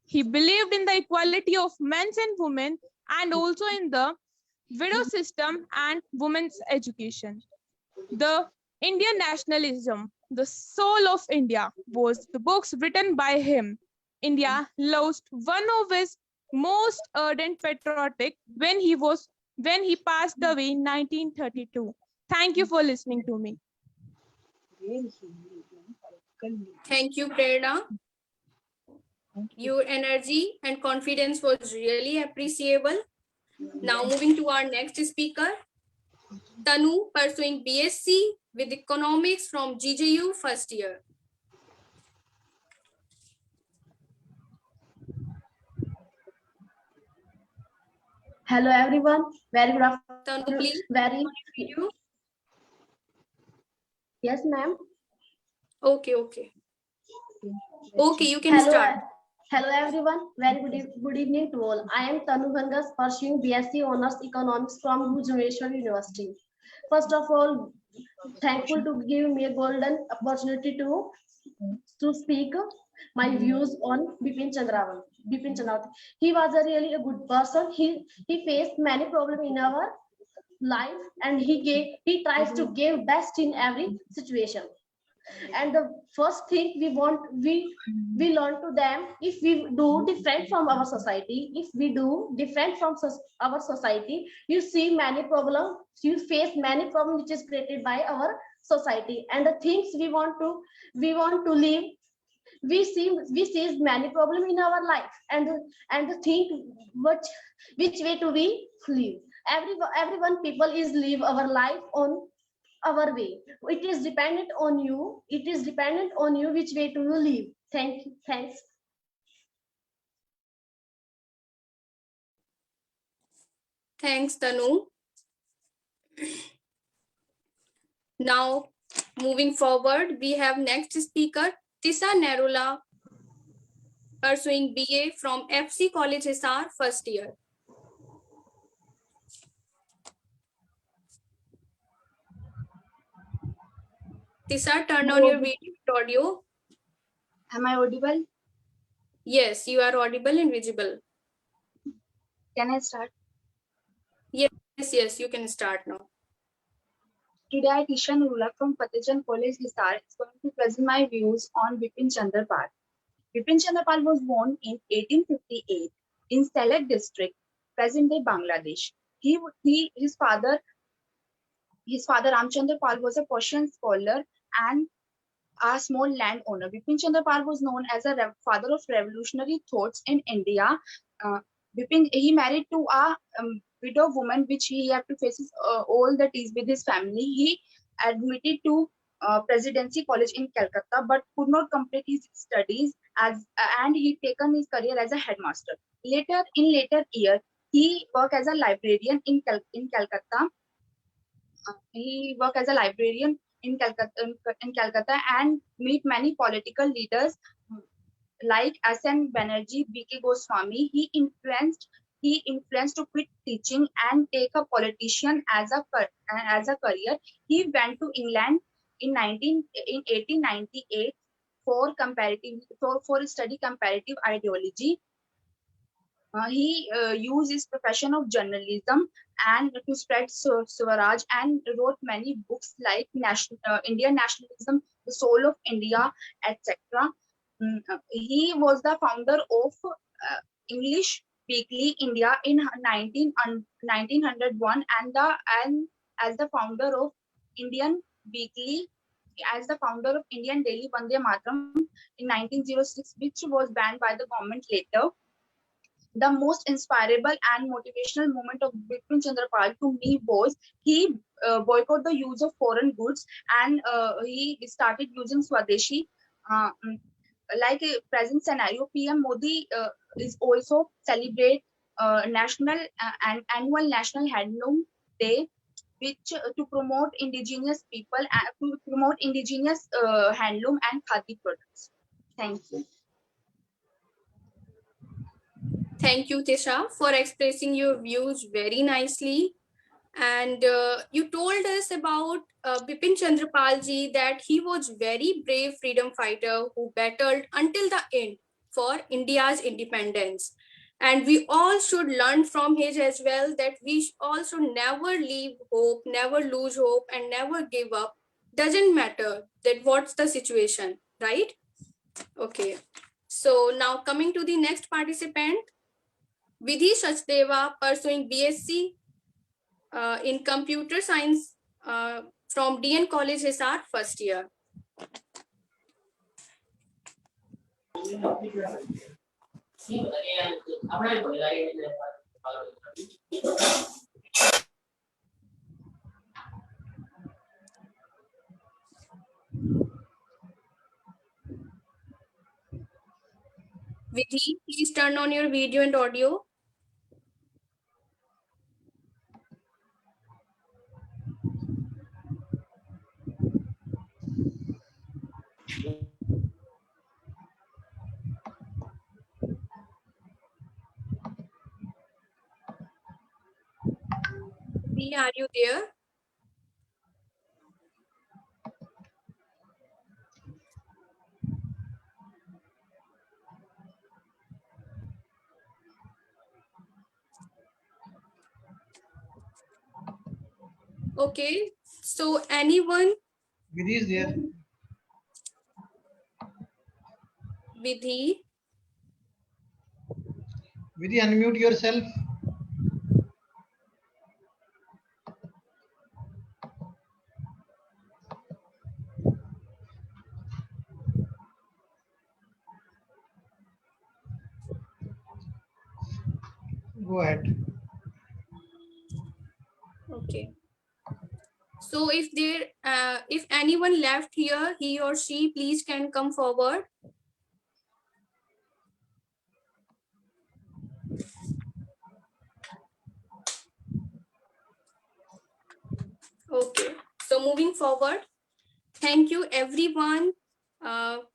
He believed in the equality of men and women and also in the widow system and women's education. The Indian nationalism, the soul of India, was the books written by him. India lost one of his most ardent patriotic when he passed away in 1932. Thank you for listening to me. Thank you, Prerna. Your energy and confidence was really appreciable. Now moving to our next speaker, Tanu, pursuing BSc with Economics from GJU first year. Hello everyone. Very good Tanu, afternoon. please. Very Video. yes, ma'am. Okay. Okay, you can Hello, start. hello everyone. Very good evening to all. I am Tanu Bhangas, pursuing BSc Honors Economics from Bhubaneswar University. First of all, thankful to give me a golden opportunity to speak my views on Bipin Chandrawat. He was a really a good person. He faced many problems in our life, and he tries to give best in every situation. And the first thing we learn to them, if we do different from our society, our society, you see many problems, you face many problems which is created by our society, and the things we want to live, we see many problems in our life, and the thing which way to we live. Everyone people is live our life on our way. It is dependent on you which way to you live. Thanks. Thanks, Tanu. Now, moving forward, we have next speaker, Tisa Nerula, pursuing BA from FC College Hisar, first year. Tisa, turn on your video audio. Am I audible? Yes, you are audible and visible. Can I start? Yes, you can start now. Today, I, Tisha Nurula from Fatehchand College, Hisar, is going to present my views on Bipin Chandra Pal. Bipin Chandra Pal was born in 1858 in Sylhet district, present-day Bangladesh. His father Ramchandra Pal was a Persian scholar and a small landowner. Bipin Chandra Pal was known as a father of revolutionary thoughts in India. He married to a widow woman, which he had to face all the teas with his family. He admitted to Presidency College in Calcutta, but could not complete his studies and he taken his career as a headmaster. Later year, he worked as a librarian in Calcutta. He worked as a librarian in Calcutta and meet many political leaders like S.N. Banerjee, B.K. Goswami. He influenced to quit teaching and take a politician as a career. He went to England in 1898 for study comparative ideology. He used his profession of journalism and to spread Swaraj, and wrote many books like Indian Nationalism, The Soul of India, etc. He was the founder of English Weekly India in 1901 and as the founder of Indian Weekly, as the founder of Indian Daily Vande Mataram in 1906, which was banned by the government later. The most inspirable and motivational moment of Bipin Chandra Pal to me was he boycotted the use of foreign goods and he started using Swadeshi. Like a present scenario, PM Modi is also celebrate annual National Handloom Day, which to promote indigenous people and to promote indigenous handloom and khadi products. Thank you. Thank you, Tisha, for expressing your views very nicely. And you told us about Bipin Chandra Pal ji, that he was very brave freedom fighter who battled until the end for India's independence. And we all should learn from his as well, that we all should never leave hope, never lose hope, and never give up. Doesn't matter that what's the situation, right? Okay. So now coming to the next participant, Vidhi Sachdeva, pursuing BSc in computer science from DN College Hisar, first year. Vidhi, please turn on your video and audio. Vidhi, are you there? Okay, so anyone? Vidhi is there. Vidhi, Vidhi, unmute yourself. Go ahead. okay. So if anyone left here, he or she, please can come forward. Okay, so moving forward, thank you everyone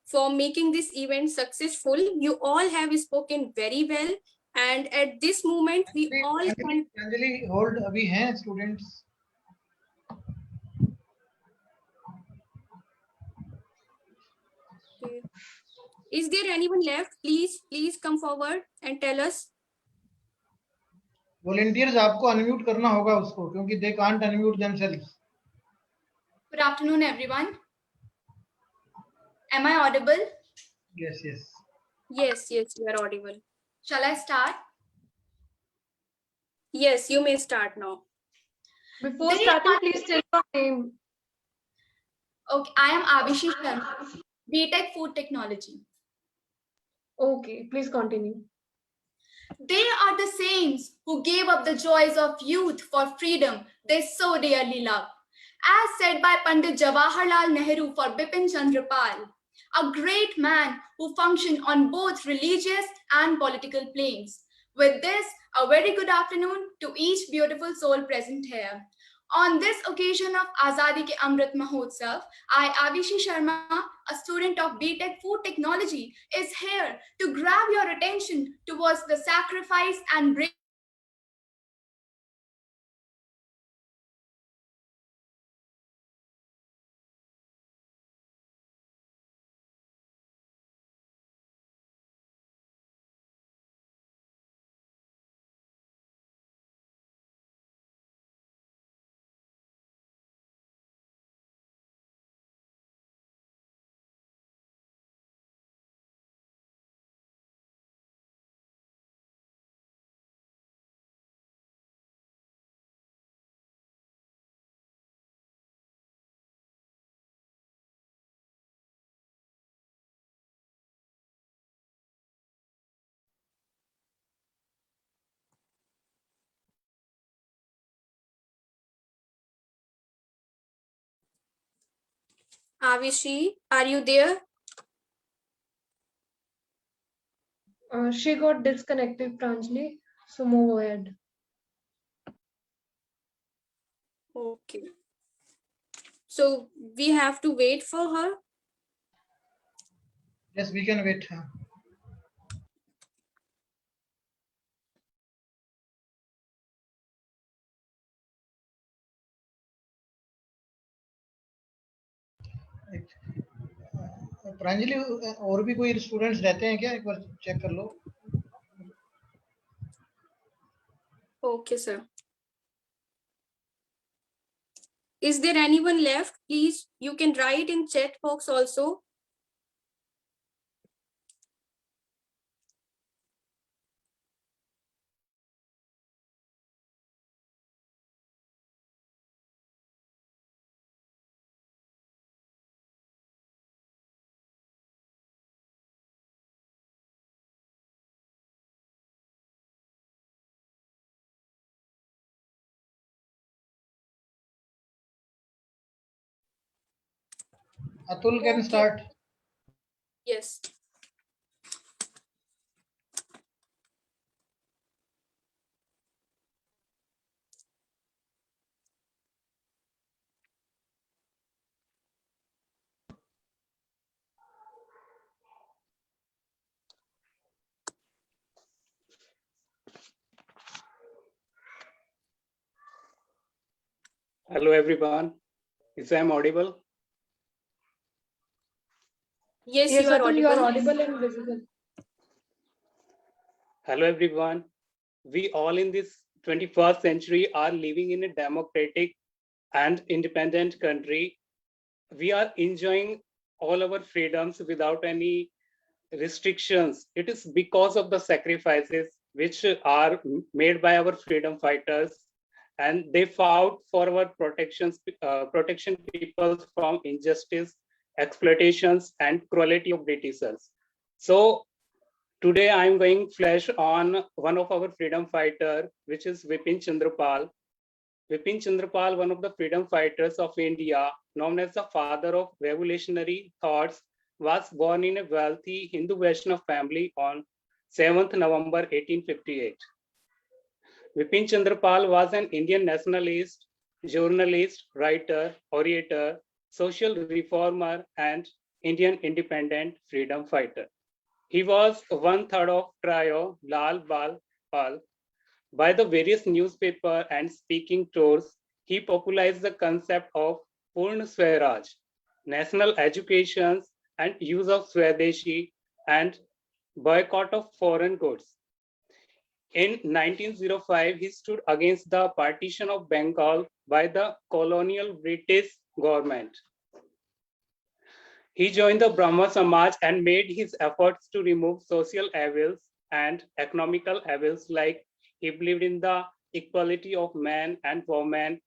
for making this event successful. You all have spoken very well, and at this moment, we all can. Anjali, hold. अभी हैं students. Okay. Is there anyone left? Please come forward and tell us. Volunteers आपको unmute करना होगा उसको क्योंकि they can't unmute themselves. Good afternoon, everyone. Am I audible? Yes, yes. Yes, you are audible. Shall I start? Yes, you may start now. Before starting, please tell your name. Okay, I am Avishi Sharma, BTech Food Technology. Okay, please continue. They are the saints who gave up the joys of youth for freedom they so dearly love. As said by Pandit Jawaharlal Nehru for Bipin Chandra Pal, a great man who functioned on both religious and political planes. With this, a very good afternoon to each beautiful soul present here. On this occasion of Azadi Ke Amrit Mahotsav, I, Avishi Sharma, a student of BTech Food Technology, is here to grab your attention towards the sacrifice and bravery Avishi, are you there? She got disconnected, Pranjali. So move ahead. Okay. So we have to wait for her. Yes, we can wait. Pranjali और भी कोई students रहते हैं क्या एक बार check कर लो. Okay, sir. Is there anyone left? Please, you can write in chat box also. Atul can start. Yes. Hello, everyone. Is I audible? Yes, Yes, you are Atul, you are audible. audible and visible. Hello, everyone. We all in this 21st century are living in a democratic and independent country. We are enjoying all our freedoms without any restrictions. It is because of the sacrifices which are made by our freedom fighters, and they fought for our protection people from injustice, exploitations, and cruelty of Britishers. So today I'm going flash on one of our freedom fighter, which is Vipin Chandrapal. Vipin Chandrapal, one of the freedom fighters of India, known as the father of revolutionary thoughts, was born in a wealthy Hindu Vaishnav family on 7th November 1858. Vipin Chandrapal was an Indian nationalist, journalist, writer, orator, social reformer, and Indian independent freedom fighter. He was one-third of trio Lal Bal Pal. By the various newspaper and speaking tours, he popularized the concept of Purna Swaraj, national education and use of Swadeshi and boycott of foreign goods. In 1905, he stood against the partition of Bengal by the colonial British government. He joined the Brahma Samaj and made his efforts to remove social evils and economical evils, like he believed in the equality of man and woman.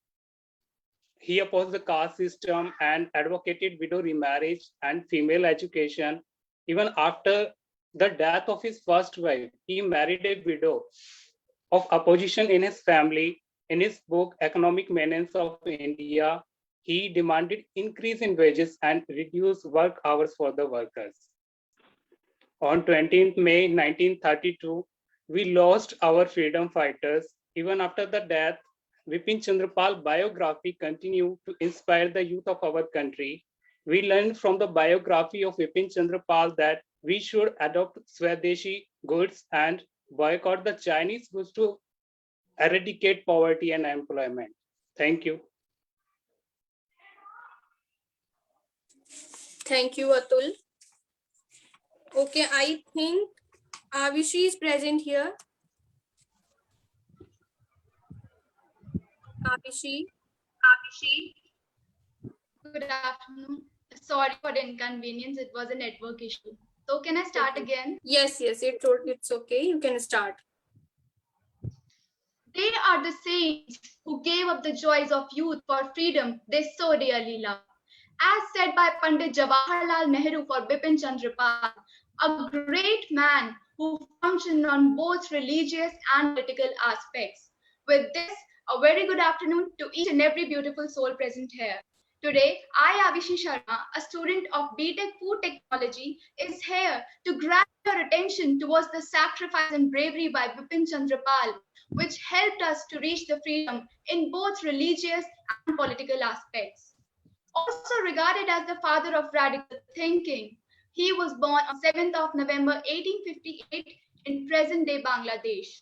He opposed the caste system and advocated widow remarriage and female education. Even after the death of his first wife, he married a widow of opposition in his family. In his book, Economic Menace of India, he demanded increase in wages and reduce work hours for the workers. On 20th May 1932, we lost our freedom fighters. Even after the death, Vipin Chandrapal biography continued to inspire the youth of our country. We learned from the biography of Vipin Chandrapal that we should adopt Swadeshi goods and boycott the Chinese goods to eradicate poverty and unemployment. Thank you. Thank you, Atul. Okay, I think Avishi is present here. Avishi. Good afternoon. Sorry for the inconvenience. It was a network issue. So can I start again? Yes, it's okay. You can start. They are the saints who gave up the joys of youth for freedom they so dearly love. As said by Pandit Jawaharlal Nehru for Bipin Chandrapal, a great man who functioned on both religious and political aspects. With this, a very good afternoon to each and every beautiful soul present here. Today, I, Avishi Sharma, a student of BTech Food Technology, is here to grab your attention towards the sacrifice and bravery by Bipin Chandrapal, which helped us to reach the freedom in both religious and political aspects. Also regarded as the father of radical thinking, he was born on 7th of November 1858 in present-day Bangladesh.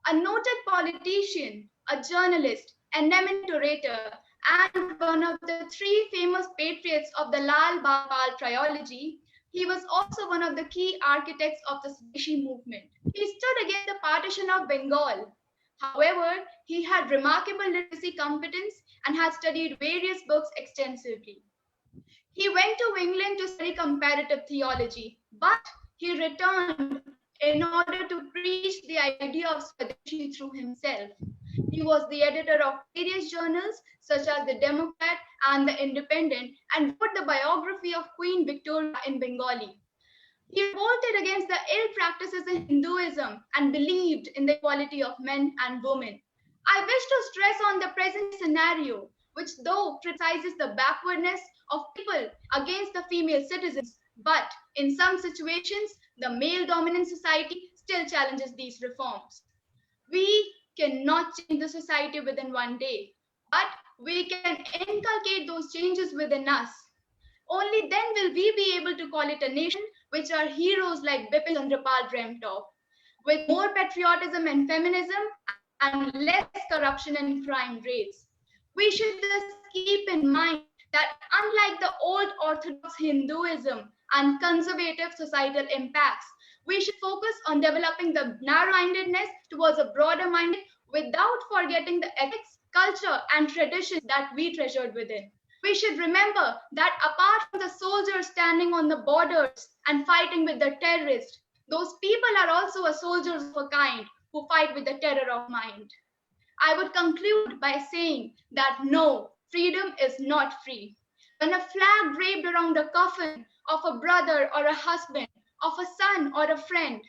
A noted politician, a journalist, an eminent orator, and one of the three famous patriots of the Lal Bal trilogy, he was also one of the key architects of the Swadeshi movement. He stood against the partition of Bengal. However, he had remarkable literacy competence and had studied various books extensively. He went to England to study comparative theology, but he returned in order to preach the idea of Swadeshi through himself. He was the editor of various journals such as the Democrat and the Independent, and wrote the biography of Queen Victoria in Bengali. He revolted against the ill practices in Hinduism and believed in the equality of men and women. I wish to stress on the present scenario, which though criticizes the backwardness of people against the female citizens, but in some situations, the male-dominant society still challenges these reforms. We cannot change the society within one day, but we can inculcate those changes within us. Only then will we be able to call it a nation which our heroes like Bipin Chandrapal dreamt of, with more patriotism and feminism and less corruption and crime rates. We should just keep in mind that unlike the old Orthodox Hinduism and conservative societal impacts, we should focus on developing the narrow-mindedness towards a broader mind without forgetting the ethics, culture, and traditions that we treasured within. We should remember that apart from the soldiers standing on the borders and fighting with the terrorists, those people are also a soldiers of a kind who fight with the terror of mind. I would conclude by saying that no, freedom is not free. When a flag draped around a coffin of a brother or a husband, of a son or a friend,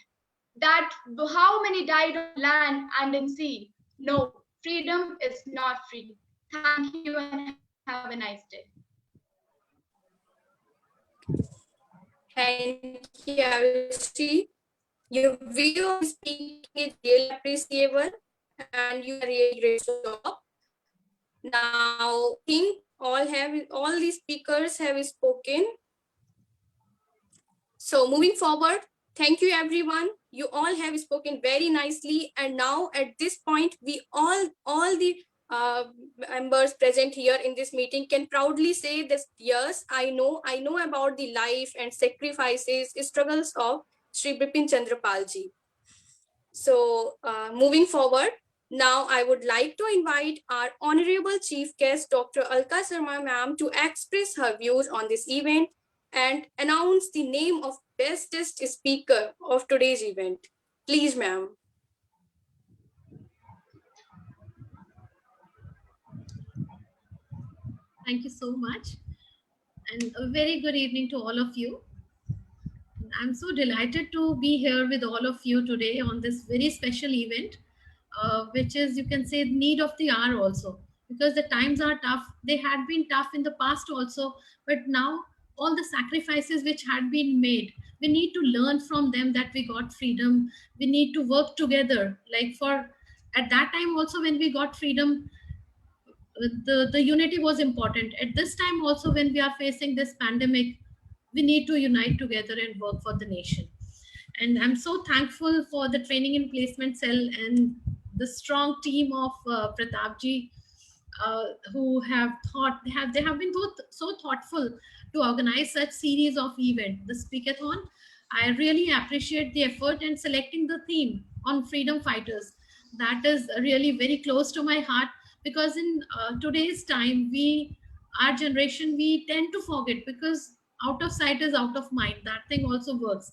that how many died on land and in sea? No, freedom is not free. Thank you and have a nice day. Thank you, Arushi. Your view of speaking is really appreciable and you are really great job. Now, I think all the speakers have spoken. So moving forward, thank you everyone. You all have spoken very nicely. And now at this point, we all the members present here in this meeting can proudly say that, yes, I know about the life and sacrifices, struggles of Sri Bipin Chandra Pal ji. So moving forward, now I would like to invite our honorable chief guest, Dr. Alka Sharma ma'am, to express her views on this event and announce the name of bestest speaker of today's event. Please, ma'am. Thank you so much. And a very good evening to all of you. I'm so delighted to be here with all of you today on this very special event, which is, you can say, need of the hour also, because the times are tough. They had been tough in the past also, but now all the sacrifices which had been made, we need to learn from them that we got freedom. We need to work together. Like at that time also when we got freedom, the unity was important. At this time also when we are facing this pandemic, we need to unite together and work for the nation. And I'm so thankful for the training and placement cell and the strong team of Pratapji, who have been so thoughtful to organize such series of events. The Speakathon, I really appreciate the effort in selecting the theme on freedom fighters. That is really very close to my heart, because in today's time, our generation, we tend to forget, because out of sight is out of mind. That thing also works.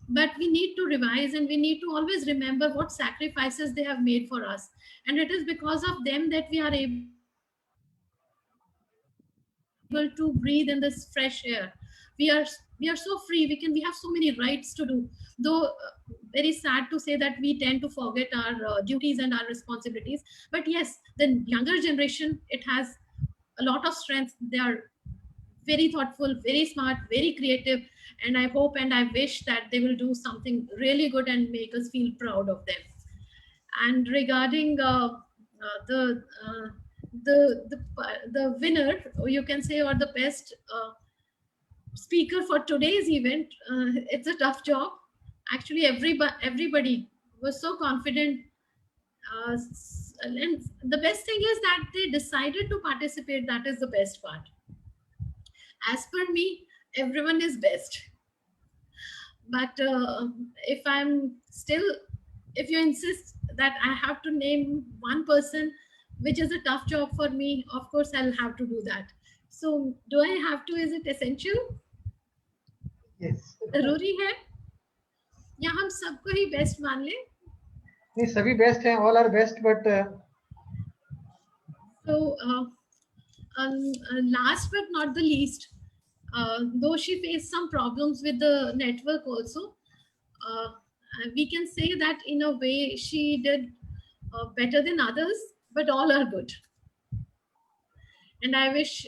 But we need to revise and we need to always remember what sacrifices they have made for us. And it is because of them that we are able to breathe in this fresh air. We are so free. We have so many rights to do. Though very sad to say that we tend to forget our duties and our responsibilities. But yes, the younger generation, it has a lot of strength. They are very thoughtful, very smart, very creative, and I hope and I wish that they will do something really good and make us feel proud of them. And regarding the winner, or you can say, or the best speaker for today's event, it's a tough job. Actually, everybody was so confident. And the best thing is that they decided to participate. That is the best part. As per me, everyone is best. But if you insist that I have to name one person, which is a tough job for me, of course I'll have to do that. So do I have to? Is it essential? Yes. जरूरी है या हम सबको ही best मान लें? नहीं, सभी best हैं, all are best, but so last but not the least, though she faced some problems with the network also, we can say that in a way she did better than others, but all are good. And I wish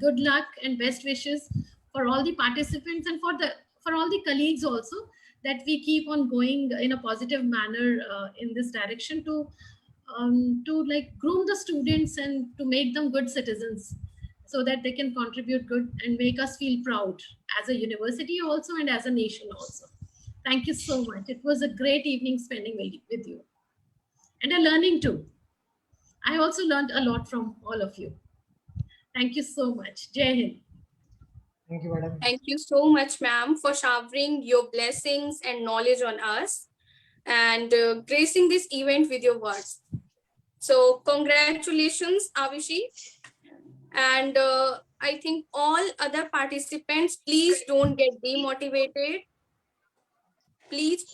good luck and best wishes for all the participants and for all the colleagues also, that we keep on going in a positive manner in this direction to like groom the students and to make them good citizens, so that they can contribute good and make us feel proud as a university also and as a nation also. Thank you so much. It was a great evening spending with you, and a learning too. I also learned a lot from all of you. Thank you so much. Jai Hind. Thank you, madam. Thank you so much, ma'am, for showering your blessings and knowledge on us and gracing this event with your words. So congratulations, Avishi. And I think all other participants, please don't get demotivated. Please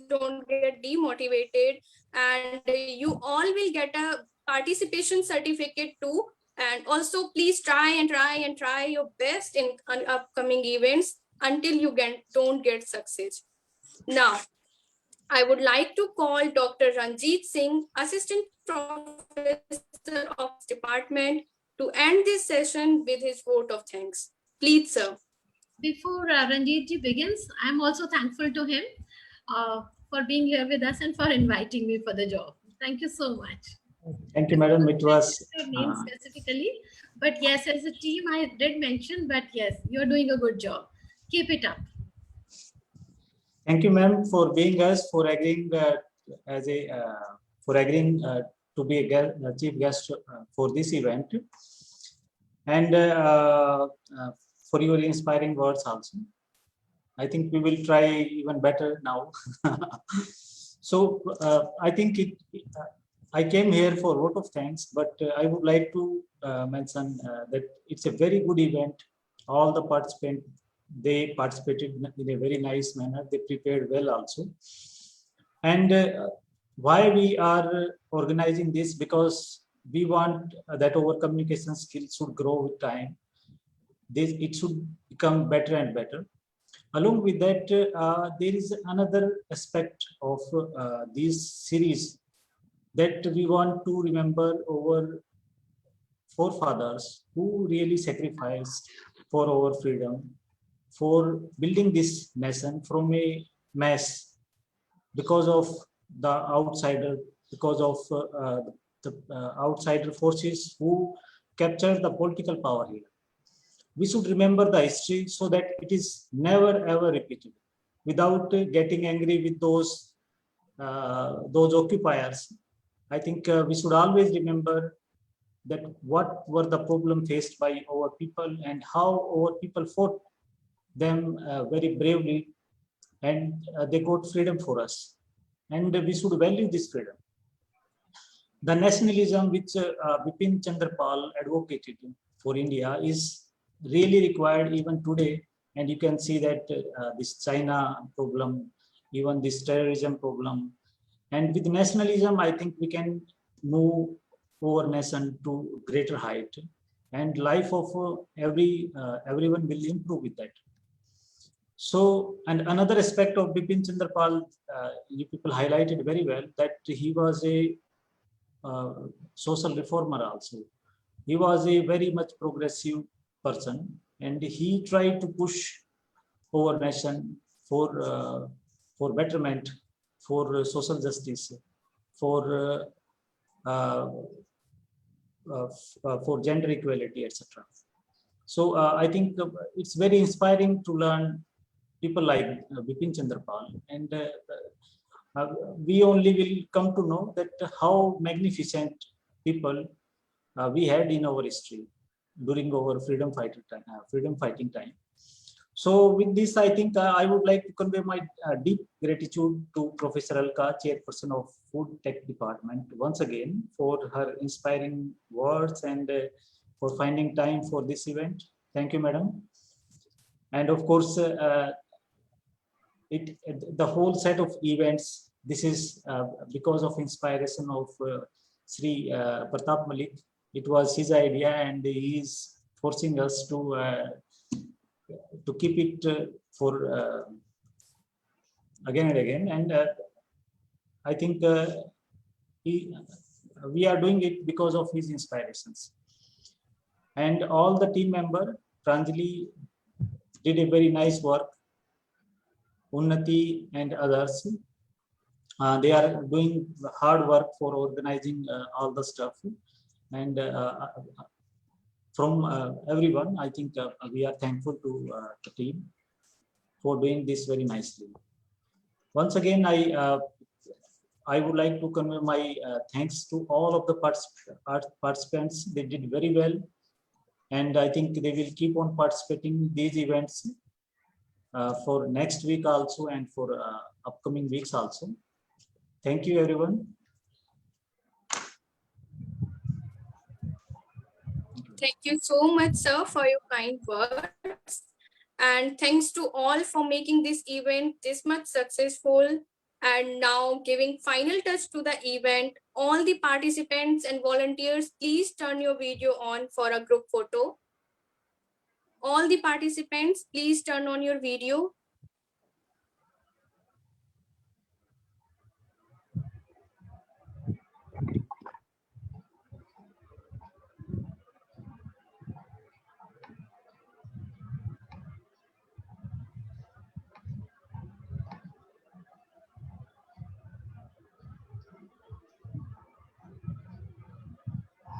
don't get demotivated. And you all will get a participation certificate too. And also please try your best in upcoming events until you don't get success. Now, I would like to call Dr. Ranjit Singh, Assistant Professor of Department, to end this session with his vote of thanks. Please, sir. Before Ranjit ji begins, I'm also thankful to him for being here with us and for inviting me for the job. Thank you so much. Thank you, madam. It was Your name specifically, but yes, as a team, I did mention, but yes, you're doing a good job. Keep it up. thank you, ma'am, for being us, for agreeing to be a chief guest for this event, and for your inspiring words also. I think we will try even better now. So I think I came here for vote of thanks, but I would like to mention that it's a very good event. All the participants, they participated in a very nice manner. They prepared well also. And why we are organizing this? Because we want that our communication skills should grow with time. It should become better and better. Along with that, there is another aspect of this series that we want to remember our forefathers who really sacrificed for our freedom, for building this nation from a mess because of the outsider, because of the outsider forces who captured the political power here. We should remember the history so that it is never ever repeated, without getting angry with those occupiers. I think we should always remember that what were the problem faced by our people and how our people fought them very bravely, and they got freedom for us. And we should value this freedom. The nationalism which Bipin Chandra Pal advocated for India is really required even today, and you can see that this China problem, even this terrorism problem, and with nationalism, I think we can move our nation to greater height, and life of everyone will improve with that. So, and another aspect of Bipin Chandra Pal, you people highlighted very well that he was a social reformer also. He was a very much progressive person, and he tried to push our nation for betterment, for social justice, for gender equality, etc. So I think it's very inspiring to learn people like Bipin Chandra Pal, and we only will come to know that how magnificent people we had in our history during our freedom fighting time. So with this, I think I would like to convey my deep gratitude to Professor Alka, Chairperson of Food Tech Department, once again for her inspiring words and for finding time for this event. Thank you, madam. And of course, the whole set of events, this is because of inspiration of Sri Pratap Malik. It was his idea, and he is forcing us to keep it for again and again. And I think we are doing it because of his inspirations. And all the team members, Pranjali did a very nice work. Unnati and others, they are doing hard work for organizing all the stuff. And from everyone, I think we are thankful to the team for doing this very nicely. Once again, I I would like to convey my thanks to all of the participants. They did very well, and I think they will keep on participating in these events for next week also and for upcoming weeks also. Thank you, everyone. Thank you so much, sir, for your kind words. And thanks to all for making this event this much successful. And now giving final touch to the event, all the participants and volunteers, please turn your video on for a group photo. All the participants, please turn on your video.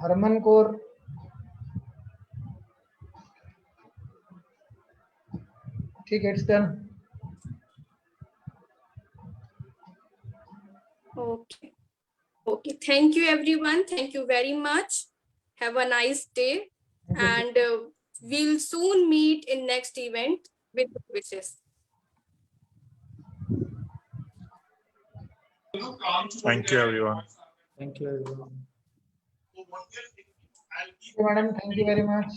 Harman Kaur. ठीक है, it's done. Okay. Okay. Thank you, everyone. Thank you very much. Have a nice day. And we'll soon meet in next event with good wishes. Thank you, everyone. Thank you, everyone. Madam, thank you very much.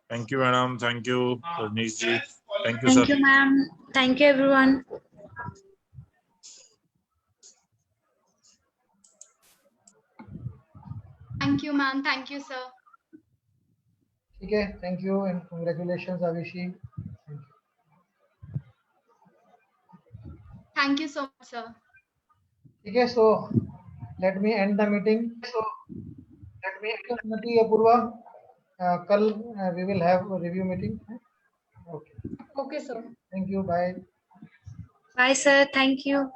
Thank you, madam. Thank you, Rajneesh ji. Thank you, sir. Thank you, ma'am. Thank you, everyone. Thank you, ma'am. Thank you, sir. ठीक है, thank you and congratulations, Avishi. Thank you so much, sir. ठीक है, so let me end the meeting. Unnati Apurva, कल we will have a review meeting. Okay. Okay, sir. Thank you. Bye. Bye, sir. Thank you.